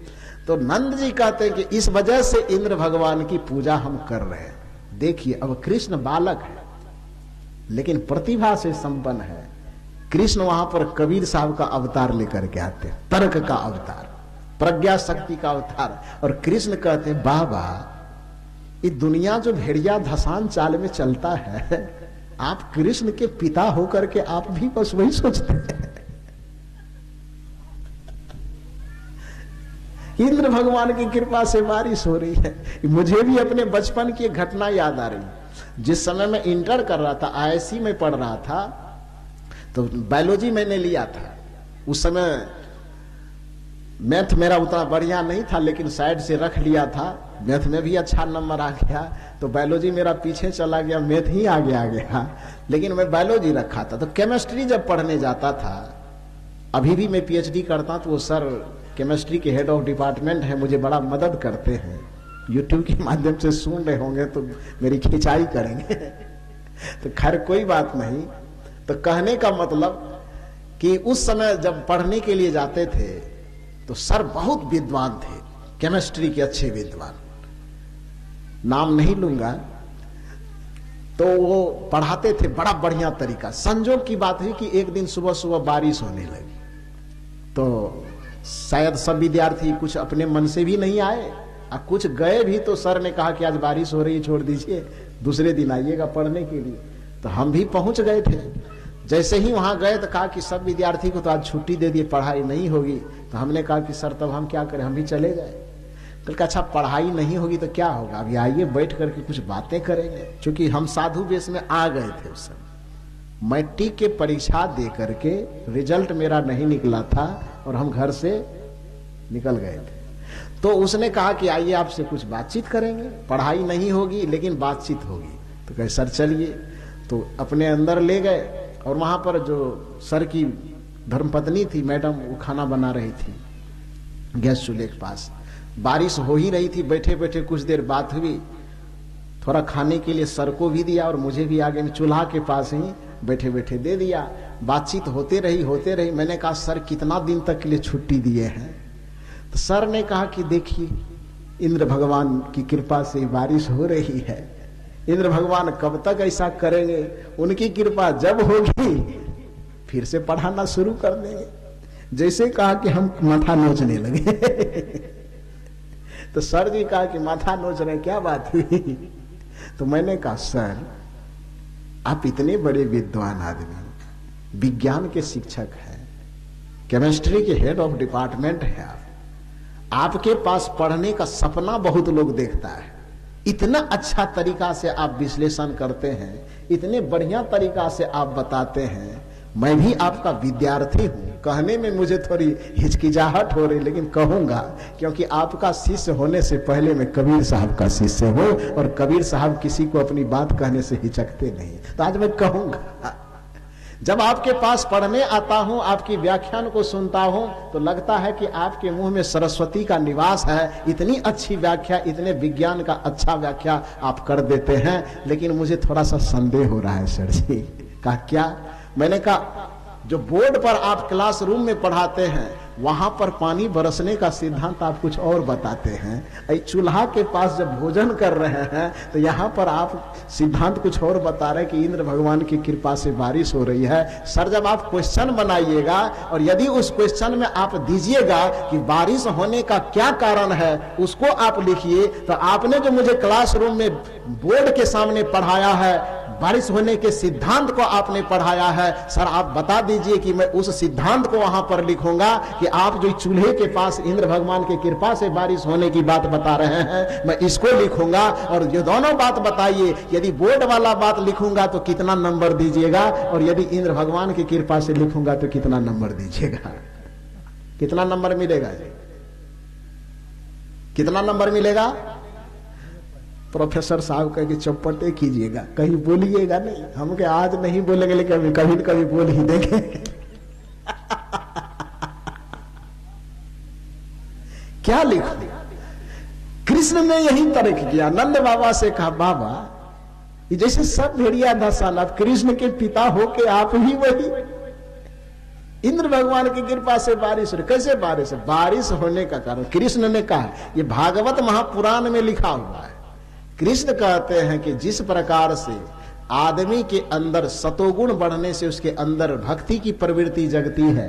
तो नंद जी कहते हैं कि इस वजह से इंद्र भगवान की पूजा हम कर रहे हैं। देखिए, अब कृष्ण बालक है लेकिन प्रतिभा से संपन्न है। कृष्ण वहां पर कबीर साहब का अवतार लेकर के आते हैं, तर्क का अवतार, प्रज्ञा शक्ति का अवतार। और कृष्ण कहते हैं, बाबा ये दुनिया जो भेड़िया धसान चाल में चलता है, आप कृष्ण के पिता होकर के आप भी बस वही सोचते हैं। इंद्र भगवान की कृपा से बारिश हो रही है। मुझे भी अपने बचपन की एक घटना याद आ रही। जिस समय मैं इंटर कर रहा था, IISc में पढ़ रहा था, तो बायोलॉजी मैंने लिया था। उस समय मैथ मेरा उतना बढ़िया नहीं था, लेकिन साइड से रख लिया था। मैथ में भी अच्छा नंबर आ गया, तो बायोलॉजी मेरा पीछे चला गया, मैथ ही आगे आ गया, लेकिन मैं बायोलॉजी रखा था। तो केमिस्ट्री जब पढ़ने जाता था, अभी भी मैं PhD करता, तो वो सर केमिस्ट्री के हेड ऑफ डिपार्टमेंट है, मुझे बड़ा मदद करते हैं। यूट्यूब के माध्यम से सुन रहे होंगे तो मेरी खिंचाई करेंगे। तो खैर कोई बात नहीं। तो कहने का मतलब कि उस समय जब पढ़ने के लिए जाते थे तो सर बहुत विद्वान थे, केमिस्ट्री के अच्छे विद्वान, नाम नहीं लूंगा। तो वो पढ़ाते थे बड़ा बढ़िया तरीका। संजोग की बात है कि एक दिन सुबह सुबह बारिश होने लगी, तो शायद सब विद्यार्थी कुछ अपने मन से भी नहीं आए और कुछ गए भी, तो सर ने कहा कि आज बारिश हो रही है, छोड़ दीजिए, दूसरे दिन आइएगा पढ़ने के लिए। तो हम भी पहुंच गए थे। जैसे ही वहां गए तो कहा कि सब विद्यार्थी को तो आज छुट्टी दे दिए, पढ़ाई नहीं होगी। तो हमने कहा कि सर तब हम क्या करें, हम भी चले जाए। तो कहा अच्छा पढ़ाई नहीं होगी तो क्या होगा, अभी आइए बैठ करके कुछ बातें करेंगे। क्योंकि हम साधु वेश में आ गए थे उस समय। मैट्रिक के परीक्षा दे करके रिजल्ट मेरा नहीं निकला था और हम घर से निकल गए थे। तो उसने कहा कि आइए आपसे कुछ बातचीत करेंगे, पढ़ाई नहीं होगी लेकिन बातचीत होगी। तो कहे सर चलिए। तो अपने अंदर ले गए और वहां पर जो सर की धर्मपत्नी थी मैडम, वो खाना बना रही थी गैस चूल्हे के पास। बारिश हो ही रही थी, बैठे बैठे कुछ देर बात हुई, थोड़ा खाने के लिए सर को भी दिया और मुझे भी आगे में चूल्हा के पास ही बैठे बैठे दे दिया। बातचीत होते रही। मैंने कहा सर कितना दिन तक के लिए छुट्टी दिए हैं? तो सर ने कहा कि देखिए इंद्र भगवान की कृपा से बारिश हो रही है, इंद्र भगवान कब तक ऐसा करेंगे, उनकी कृपा जब होगी फिर से पढ़ाना शुरू कर देंगे। जैसे कहा कि हम माथा नोचने लगे तो सर जी कहा कि माथा नोच रहे, क्या बात हुई? तो मैंने कहा सर आप इतने बड़े विद्वान आदमी, विज्ञान के शिक्षक हैं, केमिस्ट्री के हेड ऑफ डिपार्टमेंट है आपके पास पढ़ने का सपना बहुत लोग देखता है, इतना अच्छा तरीका से आप विश्लेषण करते हैं, इतने बढ़िया तरीका से आप बताते हैं, मैं भी आपका विद्यार्थी हूं। कहने में मुझे थोड़ी हिचकिचाहट हो रही, लेकिन कहूंगा क्योंकि आपका शिष्य होने से पहले मैं कबीर साहब का शिष्य हूं और कबीर साहब किसी को अपनी बात कहने से हिचकते नहीं। तो आज मैं कहूंगा, जब आपके पास पढ़ने आता हूं, आपकी व्याख्यान को सुनता हूं, तो लगता है कि आपके मुंह में सरस्वती का निवास है। इतनी अच्छी व्याख्या, इतने विज्ञान का अच्छा व्याख्या आप कर देते हैं, लेकिन मुझे थोड़ा सा संदेह हो रहा है सर जी। कहा क्या? मैंने कहा जो बोर्ड पर आप क्लासरूम में पढ़ाते हैं वहां पर पानी बरसने का सिद्धांत आप कुछ और बताते हैं, चूल्हा के पास जब भोजन कर रहे हैं तो यहाँ पर आप सिद्धांत कुछ और बता रहे कि इंद्र भगवान की कृपा से बारिश हो रही है। सर जब आप क्वेश्चन बनाइएगा और यदि उस क्वेश्चन में आप दीजिएगा कि बारिश होने का क्या कारण है, उसको आप लिखिए। तो आपने जो मुझे क्लासरूम में बोर्ड के सामने पढ़ाया है, बारिश होने के सिद्धांत को आपने पढ़ाया है, सर आप बता दीजिए कि मैं उस सिद्धांत को वहां पर लिखूंगा कि आप जो चूल्हे के पास इंद्र भगवान की कृपा से बारिश होने की बात बता रहे हैं, मैं इसको लिखूंगा। और ये दोनों बात बताइए, यदि बोर्ड वाला बात लिखूंगा तो कितना नंबर दीजिएगा, और यदि इंद्र भगवान की कृपा से लिखूंगा तो कितना नंबर दीजिएगा? कितना नंबर मिलेगा? कितना नंबर मिलेगा? प्रोफेसर साहब कह के चौपटे कीजिएगा, कहीं बोलिएगा नहीं। हम के आज नहीं बोलेंगे, लेकिन कभी कभी बोल ही देंगे। क्या लिखा? कृष्ण ने यही तर्क किया। नंद बाबा से कहा बाबा ये जैसे सब भेड़िया दसान, अब कृष्ण के पिता होके आप ही वही इंद्र भगवान की कृपा से बारिश हो। कैसे बारिश? बारिश होने का कारण कृष्ण ने कहा, ये भागवत महापुराण में लिखा हुआ है। कृष्ण कहते हैं कि जिस प्रकार से आदमी के अंदर सतोगुण बढ़ने से उसके अंदर भक्ति की प्रवृत्ति जगती है,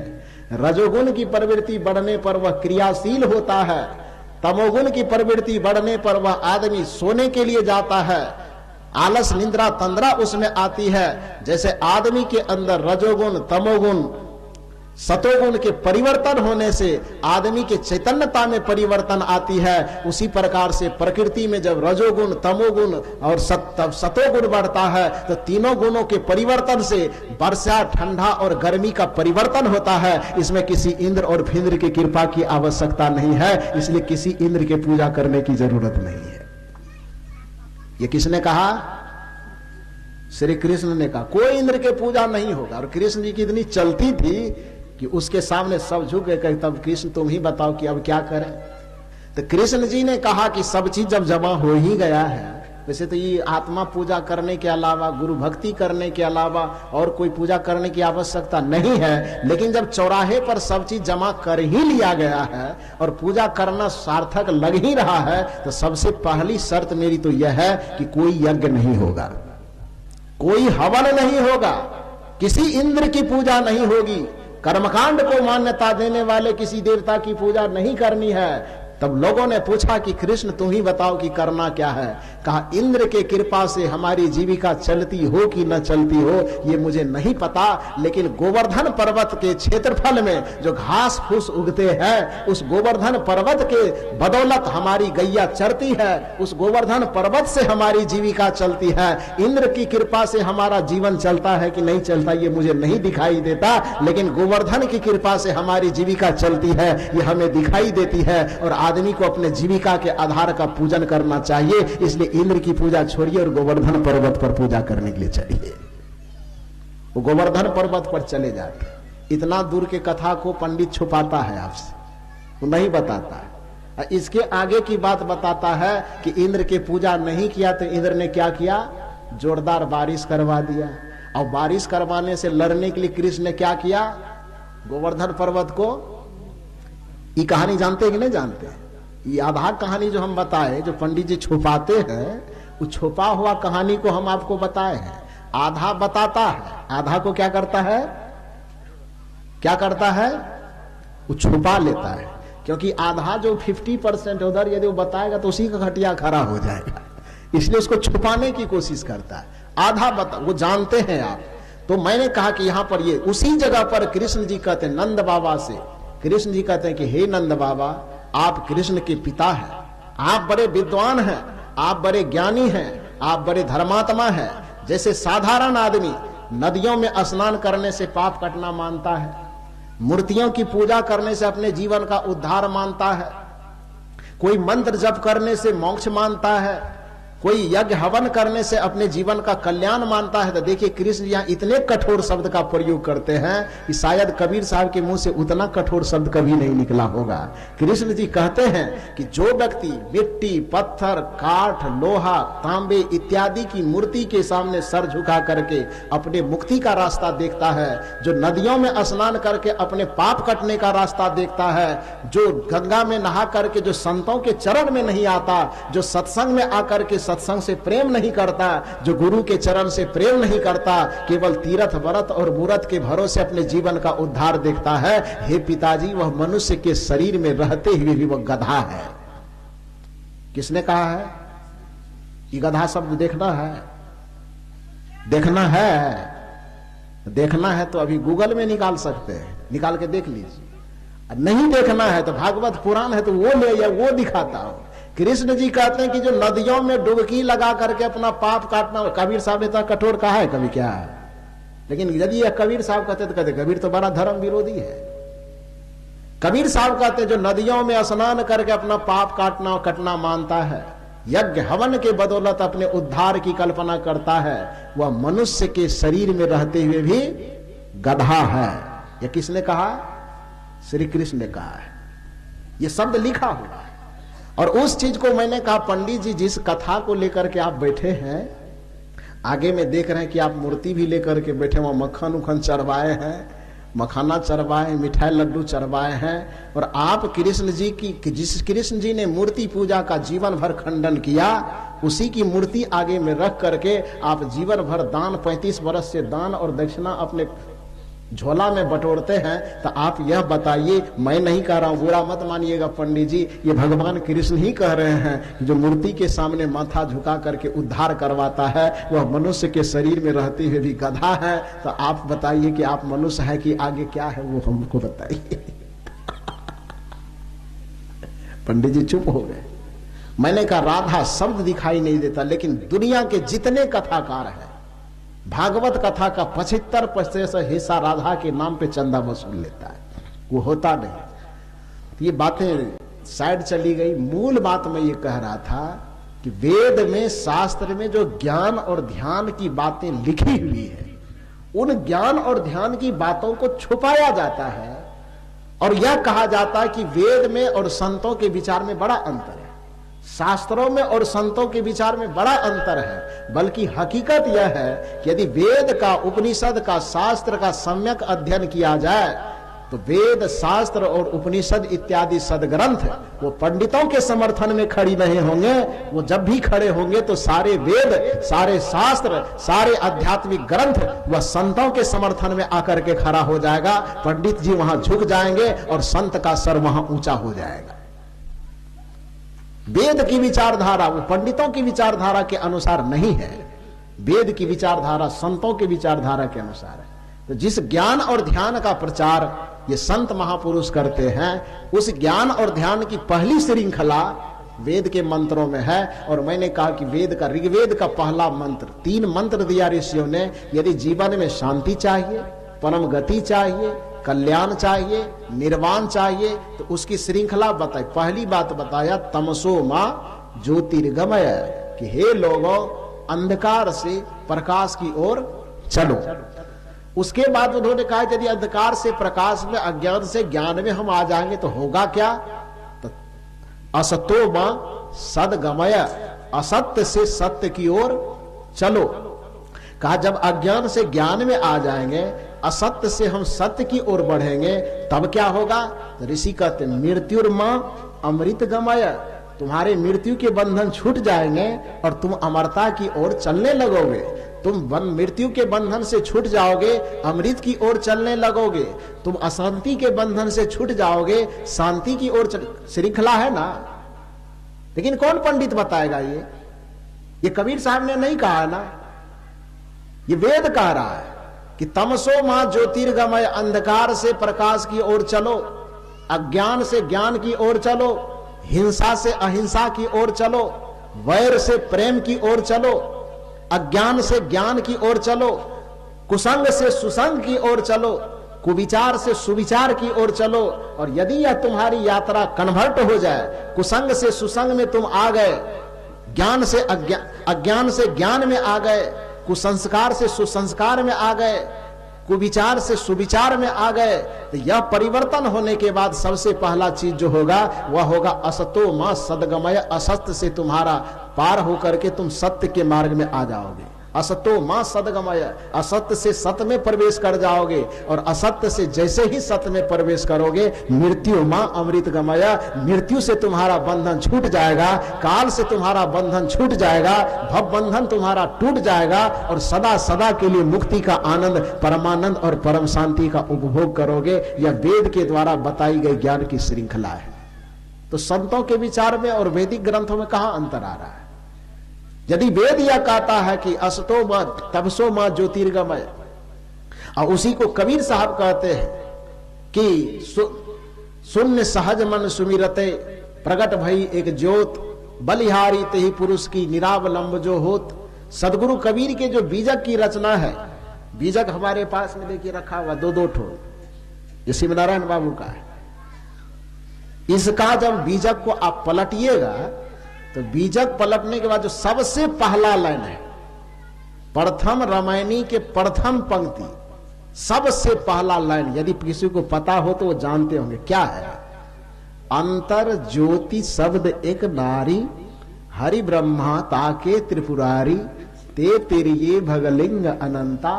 रजोगुण की प्रवृत्ति बढ़ने पर वह क्रियाशील होता है, तमोगुण की प्रवृत्ति बढ़ने पर वह आदमी सोने के लिए जाता है, आलस निंद्रा तंद्रा उसमें आती है। जैसे आदमी के अंदर रजोगुण तमोगुण सतोगुण के परिवर्तन होने से आदमी के चैतन्यता में परिवर्तन आती है, उसी प्रकार से प्रकृति में जब रजोगुण तमोगुण और सतोगुण बढ़ता है तो तीनों गुणों के परिवर्तन से वर्षा ठंडा और गर्मी का परिवर्तन होता है। इसमें किसी इंद्र और फिंद्र की कृपा की आवश्यकता नहीं है, इसलिए किसी इंद्र की पूजा करने की जरूरत नहीं है। ये किसने कहा? श्री कृष्ण ने कहा कोई इंद्र के पूजा नहीं होगा। और कृष्ण जी की इतनी चलती थी कि उसके सामने सब झुक गए। तब कृष्ण तुम ही बताओ कि अब क्या करें? तो कृष्ण जी ने कहा कि सब चीज जब जमा हो ही गया है, वैसे तो ये आत्मा पूजा करने के अलावा, गुरु भक्ति करने के अलावा और कोई पूजा करने की आवश्यकता नहीं है, लेकिन जब चौराहे पर सब चीज जमा कर ही लिया गया है और पूजा करना सार्थक लग ही रहा है, तो सबसे पहली शर्त मेरी तो यह है कि कोई यज्ञ नहीं होगा, कोई हवन नहीं होगा, किसी इंद्र की पूजा नहीं होगी, कर्मकांड को मान्यता देने वाले किसी देवता की पूजा नहीं करनी है। तब लोगों ने पूछा कि कृष्ण तुम ही बताओ कि करना क्या है? कहा इंद्र के कृपा से हमारी जीविका चलती हो कि न चलती हो ये मुझे नहीं पता, लेकिन गोवर्धन पर्वत के क्षेत्रफल में जो घास फूस उगते हैं उस गोवर्धन पर्वत के बदौलत हमारी गैया चरती है, उस गोवर्धन पर्वत से हमारी जीविका चलती है। इंद्र की कृपा से हमारा जीवन चलता है कि नहीं चलता ये मुझे नहीं दिखाई देता, लेकिन गोवर्धन की कृपा से हमारी जीविका चलती है ये हमें दिखाई देती है। और आदमी को अपने जीविका के आधार का पूजन करना चाहिए, इसलिए इंद्र की पूजा छोड़िए और गोवर्धन पर्वत पर पूजा करने के लिए चलिए। वो गोवर्धन पर्वत पर चले जाते। इतना दूर के कथा को पंडित छुपाता है आपसे, वो नहीं बताता है। इसके आगे की बात बताता है कि इंद्र के पूजा नहीं किया तो इंद्र ने क्या किया, जोरदार बारिश करवा दिया। और बारिश करवाने से लड़ने के लिए कृष्ण ने क्या किया, गोवर्धन पर्वत को, ये कहानी जानते हैं कि नहीं जानते? ये आधा कहानी जो हम बताए, जो पंडित जी छुपाते हैं, वो छुपा हुआ कहानी को हम आपको बताए हैं। आधा बताता है, आधा को क्या करता है, क्या करता है, वो छुपा लेता है। क्योंकि आधा जो 50% उधर यदि वो बताएगा तो उसी का घटिया खड़ा हो जाएगा, इसलिए उसको छुपाने की कोशिश करता है। आधा बता, वो जानते हैं आप। तो मैंने कहा कि यहां पर ये उसी जगह पर कृष्ण जी कहते हैं नंद बाबा से, कृष्ण जी कहते हैं कि हे नंद बाबा, आप कृष्ण के पिता हैं, आप बड़े विद्वान हैं, आप बड़े ज्ञानी हैं, आप बड़े धर्मात्मा हैं। जैसे साधारण आदमी नदियों में स्नान करने से पाप कटना मानता है, मूर्तियों की पूजा करने से अपने जीवन का उद्धार मानता है, कोई मंत्र जप करने से मोक्ष मानता है, कोई यज्ञ हवन करने से अपने जीवन का कल्याण मानता है, तो देखिए कृष्ण यहाँ इतने कठोर शब्द का प्रयोग करते हैं कि शायद कबीर साहब के मुंह से उतना कठोर शब्द कभी नहीं निकला होगा। कृष्ण जी कहते हैं कि जो व्यक्ति मिट्टी, पत्थर, काठ, लोहा, तांबे इत्यादि की मूर्ति के सामने सर झुका करके अपने मुक्ति का रास्ता देखता है, जो नदियों में स्नान करके अपने पाप कटने का रास्ता देखता है, जो गंगा में नहा करके जो संतों के चरण में नहीं आता, जो सत्संग में आकर के सत्संग से प्रेम नहीं करता, जो गुरु के चरण से प्रेम नहीं करता, केवल तीर्थ व्रत और मूरत के भरोसे अपने जीवन का उद्धार देखता है, हे पिताजी वह मनुष्य के शरीर में रहते हुए भी वह गधा है। किसने कहा है? ये गधा शब्द देखना है, देखना है, देखना है तो अभी गूगल में निकाल सकते हैं, निकाल के देख लीजिए। नहीं देखना है तो भागवत पुराण है तो वो ले या वो दिखाता हो। कृष्ण जी कहते हैं कि जो नदियों में डुबकी लगा करके अपना पाप काटना, कबीर साहब ने तो कठोर कहा है कभी क्या है, लेकिन यदि यह कबीर साहब कहते तो कहते कबीर तो बड़ा धर्म विरोधी है। कबीर साहब कहते जो नदियों में स्नान करके अपना पाप काटना कटना मानता है, यज्ञ हवन के बदौलत अपने उद्धार की कल्पना करता है, वह मनुष्य के शरीर में रहते हुए भी गधा है। यह किसने कहा? श्री कृष्ण ने कहा है, यह शब्द लिखा हुआ है। और उस चीज को मैंने कहा पंडित जी जिस कथा को लेकर के आप बैठे हैं, आगे में देख रहे हैं कि आप मूर्ति भी लेकर के बैठे, वहां मक्खन उखन चढ़वाए हैं, मखाना चढ़वाए, मिठाई लड्डू चढ़वाए हैं, और आप कृष्ण जी की, जिस कृष्ण जी ने मूर्ति पूजा का जीवन भर खंडन किया, उसी की मूर्ति आगे में रख करके आप जीवन भर दान, 35 वर्ष से दान और दक्षिणा अपने झोला में बटोरते हैं। तो आप यह बताइए, मैं नहीं कह रहा हूं, बुरा मत मानिएगा पंडित जी, ये भगवान कृष्ण ही कह रहे हैं, जो मूर्ति के सामने माथा झुका करके उद्धार करवाता है वह मनुष्य के शरीर में रहते हुए भी गधा है। तो आप बताइए कि आप मनुष्य है कि आगे क्या है वो हमको बताइए। पंडित जी चुप हो गए। मैंने कहा राधा शब्द दिखाई नहीं देता, लेकिन दुनिया के जितने कथाकार हैं भागवत कथा का 75% हिस्सा राधा के नाम पे चंदा वसूल लेता है, वो होता नहीं। ये बातें साइड चली गई। मूल बात मैं ये कह रहा था कि वेद में, शास्त्र में जो ज्ञान और ध्यान की बातें लिखी हुई है, उन ज्ञान और ध्यान की बातों को छुपाया जाता है और यह कहा जाता है कि वेद में और संतों के विचार में बड़ा अंतर है, शास्त्रों में और संतों के विचार में बड़ा अंतर है। बल्कि हकीकत यह है कि यदि वेद का, उपनिषद का, शास्त्र का सम्यक अध्ययन किया जाए तो वेद, शास्त्र और उपनिषद इत्यादि सदग्रंथ वो पंडितों के समर्थन में खड़ी नहीं होंगे। वो जब भी खड़े होंगे तो सारे वेद, सारे शास्त्र, सारे आध्यात्मिक ग्रंथ वह संतों के समर्थन में आकर के खड़ा हो जाएगा। पंडित जी वहां झुक जाएंगे और संत का सर वहां ऊंचा हो जाएगा। वेद की विचारधारा वो पंडितों की विचारधारा के अनुसार नहीं है, वेद की विचारधारा संतों के विचारधारा के अनुसार है। तो जिस ज्ञान और ध्यान का प्रचार ये संत महापुरुष करते हैं, उस ज्ञान और ध्यान की पहली श्रृंखला वेद के मंत्रों में है। और मैंने कहा कि वेद का, ऋग्वेद का पहला मंत्र, 3 मंत्र दिया ऋषियों ने। यदि जीवन में शांति चाहिए, परम गति चाहिए, कल्याण चाहिए, निर्वाण चाहिए, तो उसकी श्रृंखला बताई। पहली बात बताया तमसो मां ज्योतिर्गमय, कि हे लोगों अंधकार से प्रकाश की ओर चलो। उसके बाद उन्होंने कहा यदि अंधकार से प्रकाश में, अज्ञान से ज्ञान में हम आ जाएंगे तो होगा क्या? तो असतो मां सदगमय, असत्य से सत्य की ओर चलो। कहा जब अज्ञान से ज्ञान में आ जाएंगे, असत्य से हम सत्य की ओर बढ़ेंगे, तब क्या होगा? ऋषि कहते मृत्युर्मा अमृत गमय, तुम्हारे मृत्यु के बंधन छूट जाएंगे और तुम अमरता की ओर चलने लगोगे। तुम मृत्यु के बंधन से छूट जाओगे, अमृत की ओर चलने लगोगे। तुम अशांति के बंधन से छूट जाओगे, शांति की ओर श्रृंखला है ना। लेकिन कौन पंडित बताएगा? ये कबीर साहब ने नहीं कहा ना, ये वेद कह रहा है कि तमसो मां ज्योतिर्गमय, अंधकार से प्रकाश की ओर चलो, अज्ञान से ज्ञान की ओर चलो, हिंसा से अहिंसा की ओर चलो, वैर से प्रेम की ओर चलो, अज्ञान से ज्ञान की ओर चलो, कुसंग से सुसंग की ओर चलो, कुविचार से सुविचार की ओर चलो। और यदि यह तुम्हारी यात्रा कन्वर्ट हो जाए, कुसंग से सुसंग में तुम आ गए, ज्ञान से अज्ञान से ज्ञान में आ गए, कुसंस्कार से सुसंस्कार में आ गए, कुविचार से सुविचार में आ गए, तो यह परिवर्तन होने के बाद सबसे पहला चीज जो होगा वह होगा असतो मां सदगमय, असत्य से तुम्हारा पार होकर के तुम सत्य के मार्ग में आ जाओगे। असतो मां सदगमय, असत्य से सत्य में प्रवेश कर जाओगे, और असत्य से जैसे ही सत्य में प्रवेश करोगे, मृत्यु मां अमृत गमय, मृत्यु से तुम्हारा बंधन छूट जाएगा, काल से तुम्हारा बंधन छूट जाएगा, भव बंधन तुम्हारा टूट जाएगा, और सदा सदा के लिए मुक्ति का आनंद, परमानंद और परम शांति का उपभोग करोगे। यह वेद के द्वारा बताई गई ज्ञान की श्रृंखला है। तो संतों के विचार में और वैदिक ग्रंथों में कहां अंतर आ रहा है? यदि वेद यह कहता है कि असतो मां तपसो मां ज्योतिर्गमय, और उसी को कबीर साहब कहते हैं कि शून्य सहज मन सुमिरते, प्रगट भई एक ज्योत, बलिहारी तेहि पुरुष की निरावलंब जो होत। सदगुरु कबीर के जो बीजक की रचना है, बीजक हमारे पास में देखिए रखा हुआ दो ठो, ये शिवनारायण बाबू का है। इसका जब बीजक को आप पलटिएगा तो बीजक पलटने के बाद जो सबसे पहला लाइन है, प्रथम रामायणी के प्रथम पंक्ति, सबसे पहला लाइन, यदि किसी को पता हो तो वो जानते होंगे क्या है। अंतर ज्योति शब्द एक नारी, हरि ब्रह्मा ताके त्रिपुरारी, ते तिरिये भगलिंग अनंता,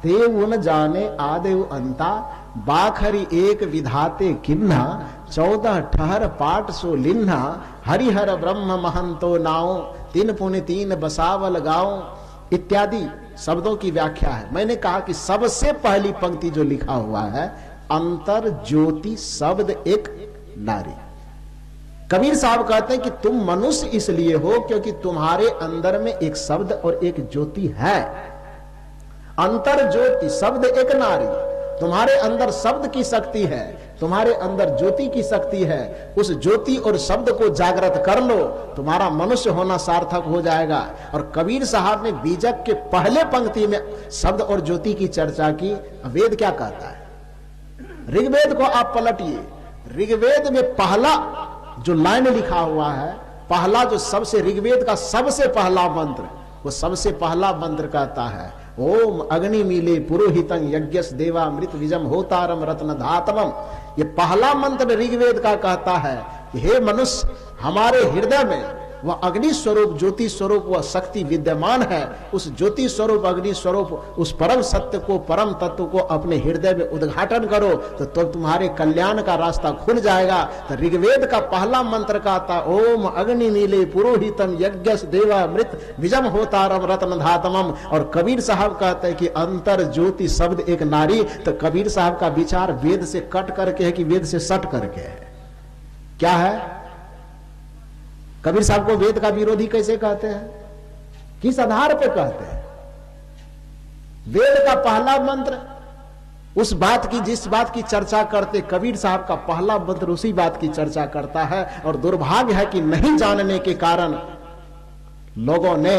ते उन जाने आदेव अंता, बाखरी एक विधाते किन्हा, 14 ठहर पाठ सो लिन्हा, हरिहर ब्रह्म महंतो नाओ, तीन पुण्य तीन बसावल गाओ, इत्यादि शब्दों की व्याख्या है। मैंने कहा कि सबसे पहली पंक्ति जो लिखा हुआ है, अंतर ज्योति शब्द एक नारी। कबीर साहब कहते हैं कि तुम मनुष्य इसलिए हो क्योंकि तुम्हारे अंदर में एक शब्द और एक ज्योति है। अंतर ज्योति शब्द एक नारी, तुम्हारे अंदर शब्द की शक्ति है, तुम्हारे अंदर ज्योति की शक्ति है। उस ज्योति और शब्द को जागृत कर लो, तुम्हारा मनुष्य होना सार्थक हो जाएगा। और कबीर साहब ने बीजक के पहले पंक्ति में शब्द और ज्योति की चर्चा की। वेद क्या कहता है? ऋग्वेद को आप पलटिए, ऋग्वेद में पहला जो लाइन लिखा हुआ है, पहला जो सबसे ऋग्वेद का सबसे पहला मंत्र, वो सबसे पहला मंत्र कहता है ओम अग्नि मीले पुरोहितं यज्ञस देवामृत विजम होतारम रत्न धातवम। ये पहला मंत्र ऋग्वेद का कहता है कि हे मनुष्य, हमारे हृदय में वह अग्नि स्वरूप, ज्योति स्वरूप वह शक्ति विद्यमान है। उस ज्योति स्वरूप, अग्नि स्वरूप उस परम सत्य को, परम तत्व को अपने हृदय में उद्घाटन करो तो तुम्हारे कल्याण का रास्ता खुल जाएगा। तो ऋग्वेद का पहला मंत्र कहता ओम अग्नि नीले पुरोहितम यज्ञस देवामृत विजम होतारम रत्न धातमम। और कबीर साहब कहते हैं कि अंतर ज्योति शब्द एक नारी। तो कबीर साहब का विचार वेद से कट करके है कि वेद से सट करके है? क्या है? कबीर साहब को वेद का विरोधी कैसे कहते हैं? किस आधार पर कहते हैं? वेद का पहला मंत्र उस बात की, जिस बात की चर्चा करते, कबीर साहब का पहला मंत्र उसी बात की चर्चा करता है। और दुर्भाग्य है कि नहीं जानने के कारण लोगों ने,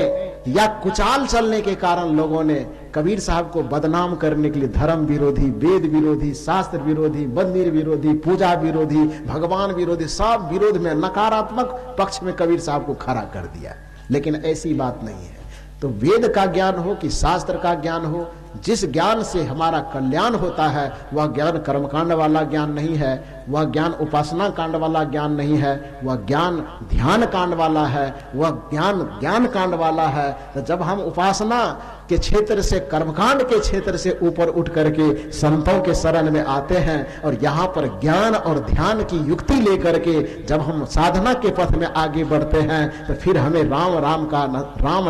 या कुचाल चलने के कारण लोगों ने कबीर साहब को बदनाम करने के लिए धर्म विरोधी, वेद विरोधी, शास्त्र विरोधी, मंदिर विरोधी, पूजा विरोधी, भगवान विरोधी, सब विरोध में नकारात्मक पक्ष में कबीर साहब को खड़ा कर दिया। लेकिन ऐसी बात नहीं है। तो वेद का ज्ञान हो कि शास्त्र का ज्ञान हो, जिस ज्ञान से हमारा कल्याण होता है वह ज्ञान कर्मकांड वाला ज्ञान नहीं है, वह ज्ञान उपासना कांड वाला ज्ञान नहीं है, वह ज्ञान ध्यान कांड वाला है, वह ज्ञान ज्ञान कांड वाला है। तो जब हम उपासना के क्षेत्र से, कर्मकांड के क्षेत्र से ऊपर उठ करके संतों के शरण में आते हैं और यहाँ पर ज्ञान और ध्यान की युक्ति लेकर के जब हम साधना के पथ में आगे बढ़ते हैं तो फिर हमें राम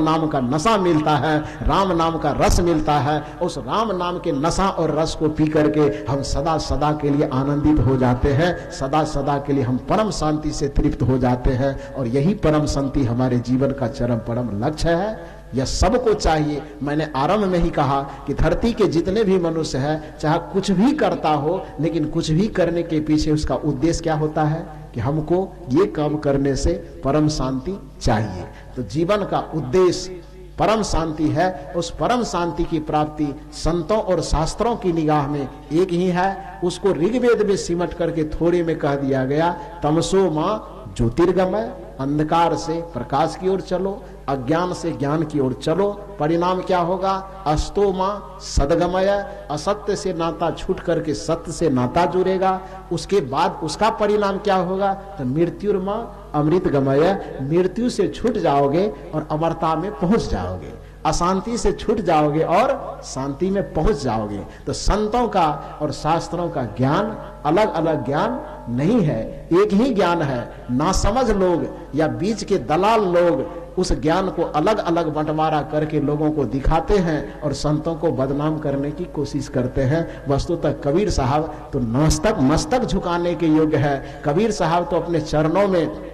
नाम का नशा मिलता है, राम नाम का रस मिलता है। उस राम नाम के नशा और रस को पी करके हम सदा सदा के लिए आनंदित हो जाते हैं, सदा सदा के लिए हम परम शांति से तृप्त हो जाते हैं। और यही परम शांति हमारे जीवन का चरम परम लक्ष्य है। यह सबको चाहिए। मैंने आरंभ में ही कहा कि धरती के जितने भी मनुष्य है, चाहे कुछ भी करता हो, लेकिन कुछ भी करने के पीछे उसका उद्देश्य क्या होता है कि हमको ये काम करने से परम शांति चाहिए। तो जीवन का उद्देश्य परम शांति है। उस परम शांति की प्राप्ति संतों और शास्त्रों की निगाह में एक ही है। उसको ऋग्वेद में सिमट करके थोड़े में कह दिया गया, तमसो मां ज्योतिर्गमय, अंधकार से प्रकाश की ओर चलो, अज्ञान से ज्ञान की ओर चलो। परिणाम क्या होगा? अस्तो मां सदगमय, असत्य से नाता छूट करके सत्य से नाता जुड़ेगा। उसके बाद उसका परिणाम क्या होगा? तो मृत्युर्मा अमृत गमय, मृत्यु से छूट जाओगे और अमरता में पहुंच जाओगे, अशांति से छूट जाओगे और शांति में पहुंच जाओगे। तो संतों का और शास्त्रों का ज्ञान अलग अलग ज्ञान नहीं है, एक ही ज्ञान है। नासमझ लोग या बीच के दलाल लोग उस ज्ञान को अलग अलग बंटवारा करके लोगों को दिखाते हैं और संतों को बदनाम करने की कोशिश करते हैं। वस्तुतः कबीर साहब तो मस्तक झुकाने के योग्य है। कबीर साहब तो अपने चरणों में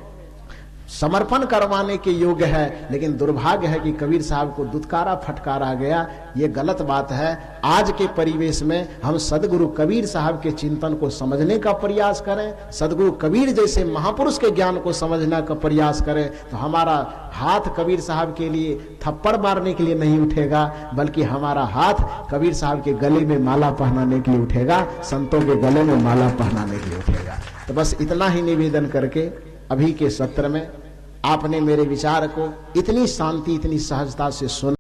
समर्पण करवाने के योग्य है, लेकिन दुर्भाग्य है कि कबीर साहब को दुत्कारा फटकारा गया। ये गलत बात है। आज के परिवेश में हम सदगुरु कबीर साहब के चिंतन को समझने का प्रयास करें, सदगुरु कबीर जैसे महापुरुष के ज्ञान को समझने का प्रयास करें, तो हमारा हाथ कबीर साहब के लिए थप्पड़ मारने के लिए नहीं उठेगा, बल्कि हमारा हाथ कबीर साहब के गले में माला पहनाने के लिए उठेगा, संतों के गले में माला पहनाने के लिए उठेगा। तो बस इतना ही निवेदन करके अभी के सत्र में आपने मेरे विचार को इतनी शांति, इतनी सहजता से सुना।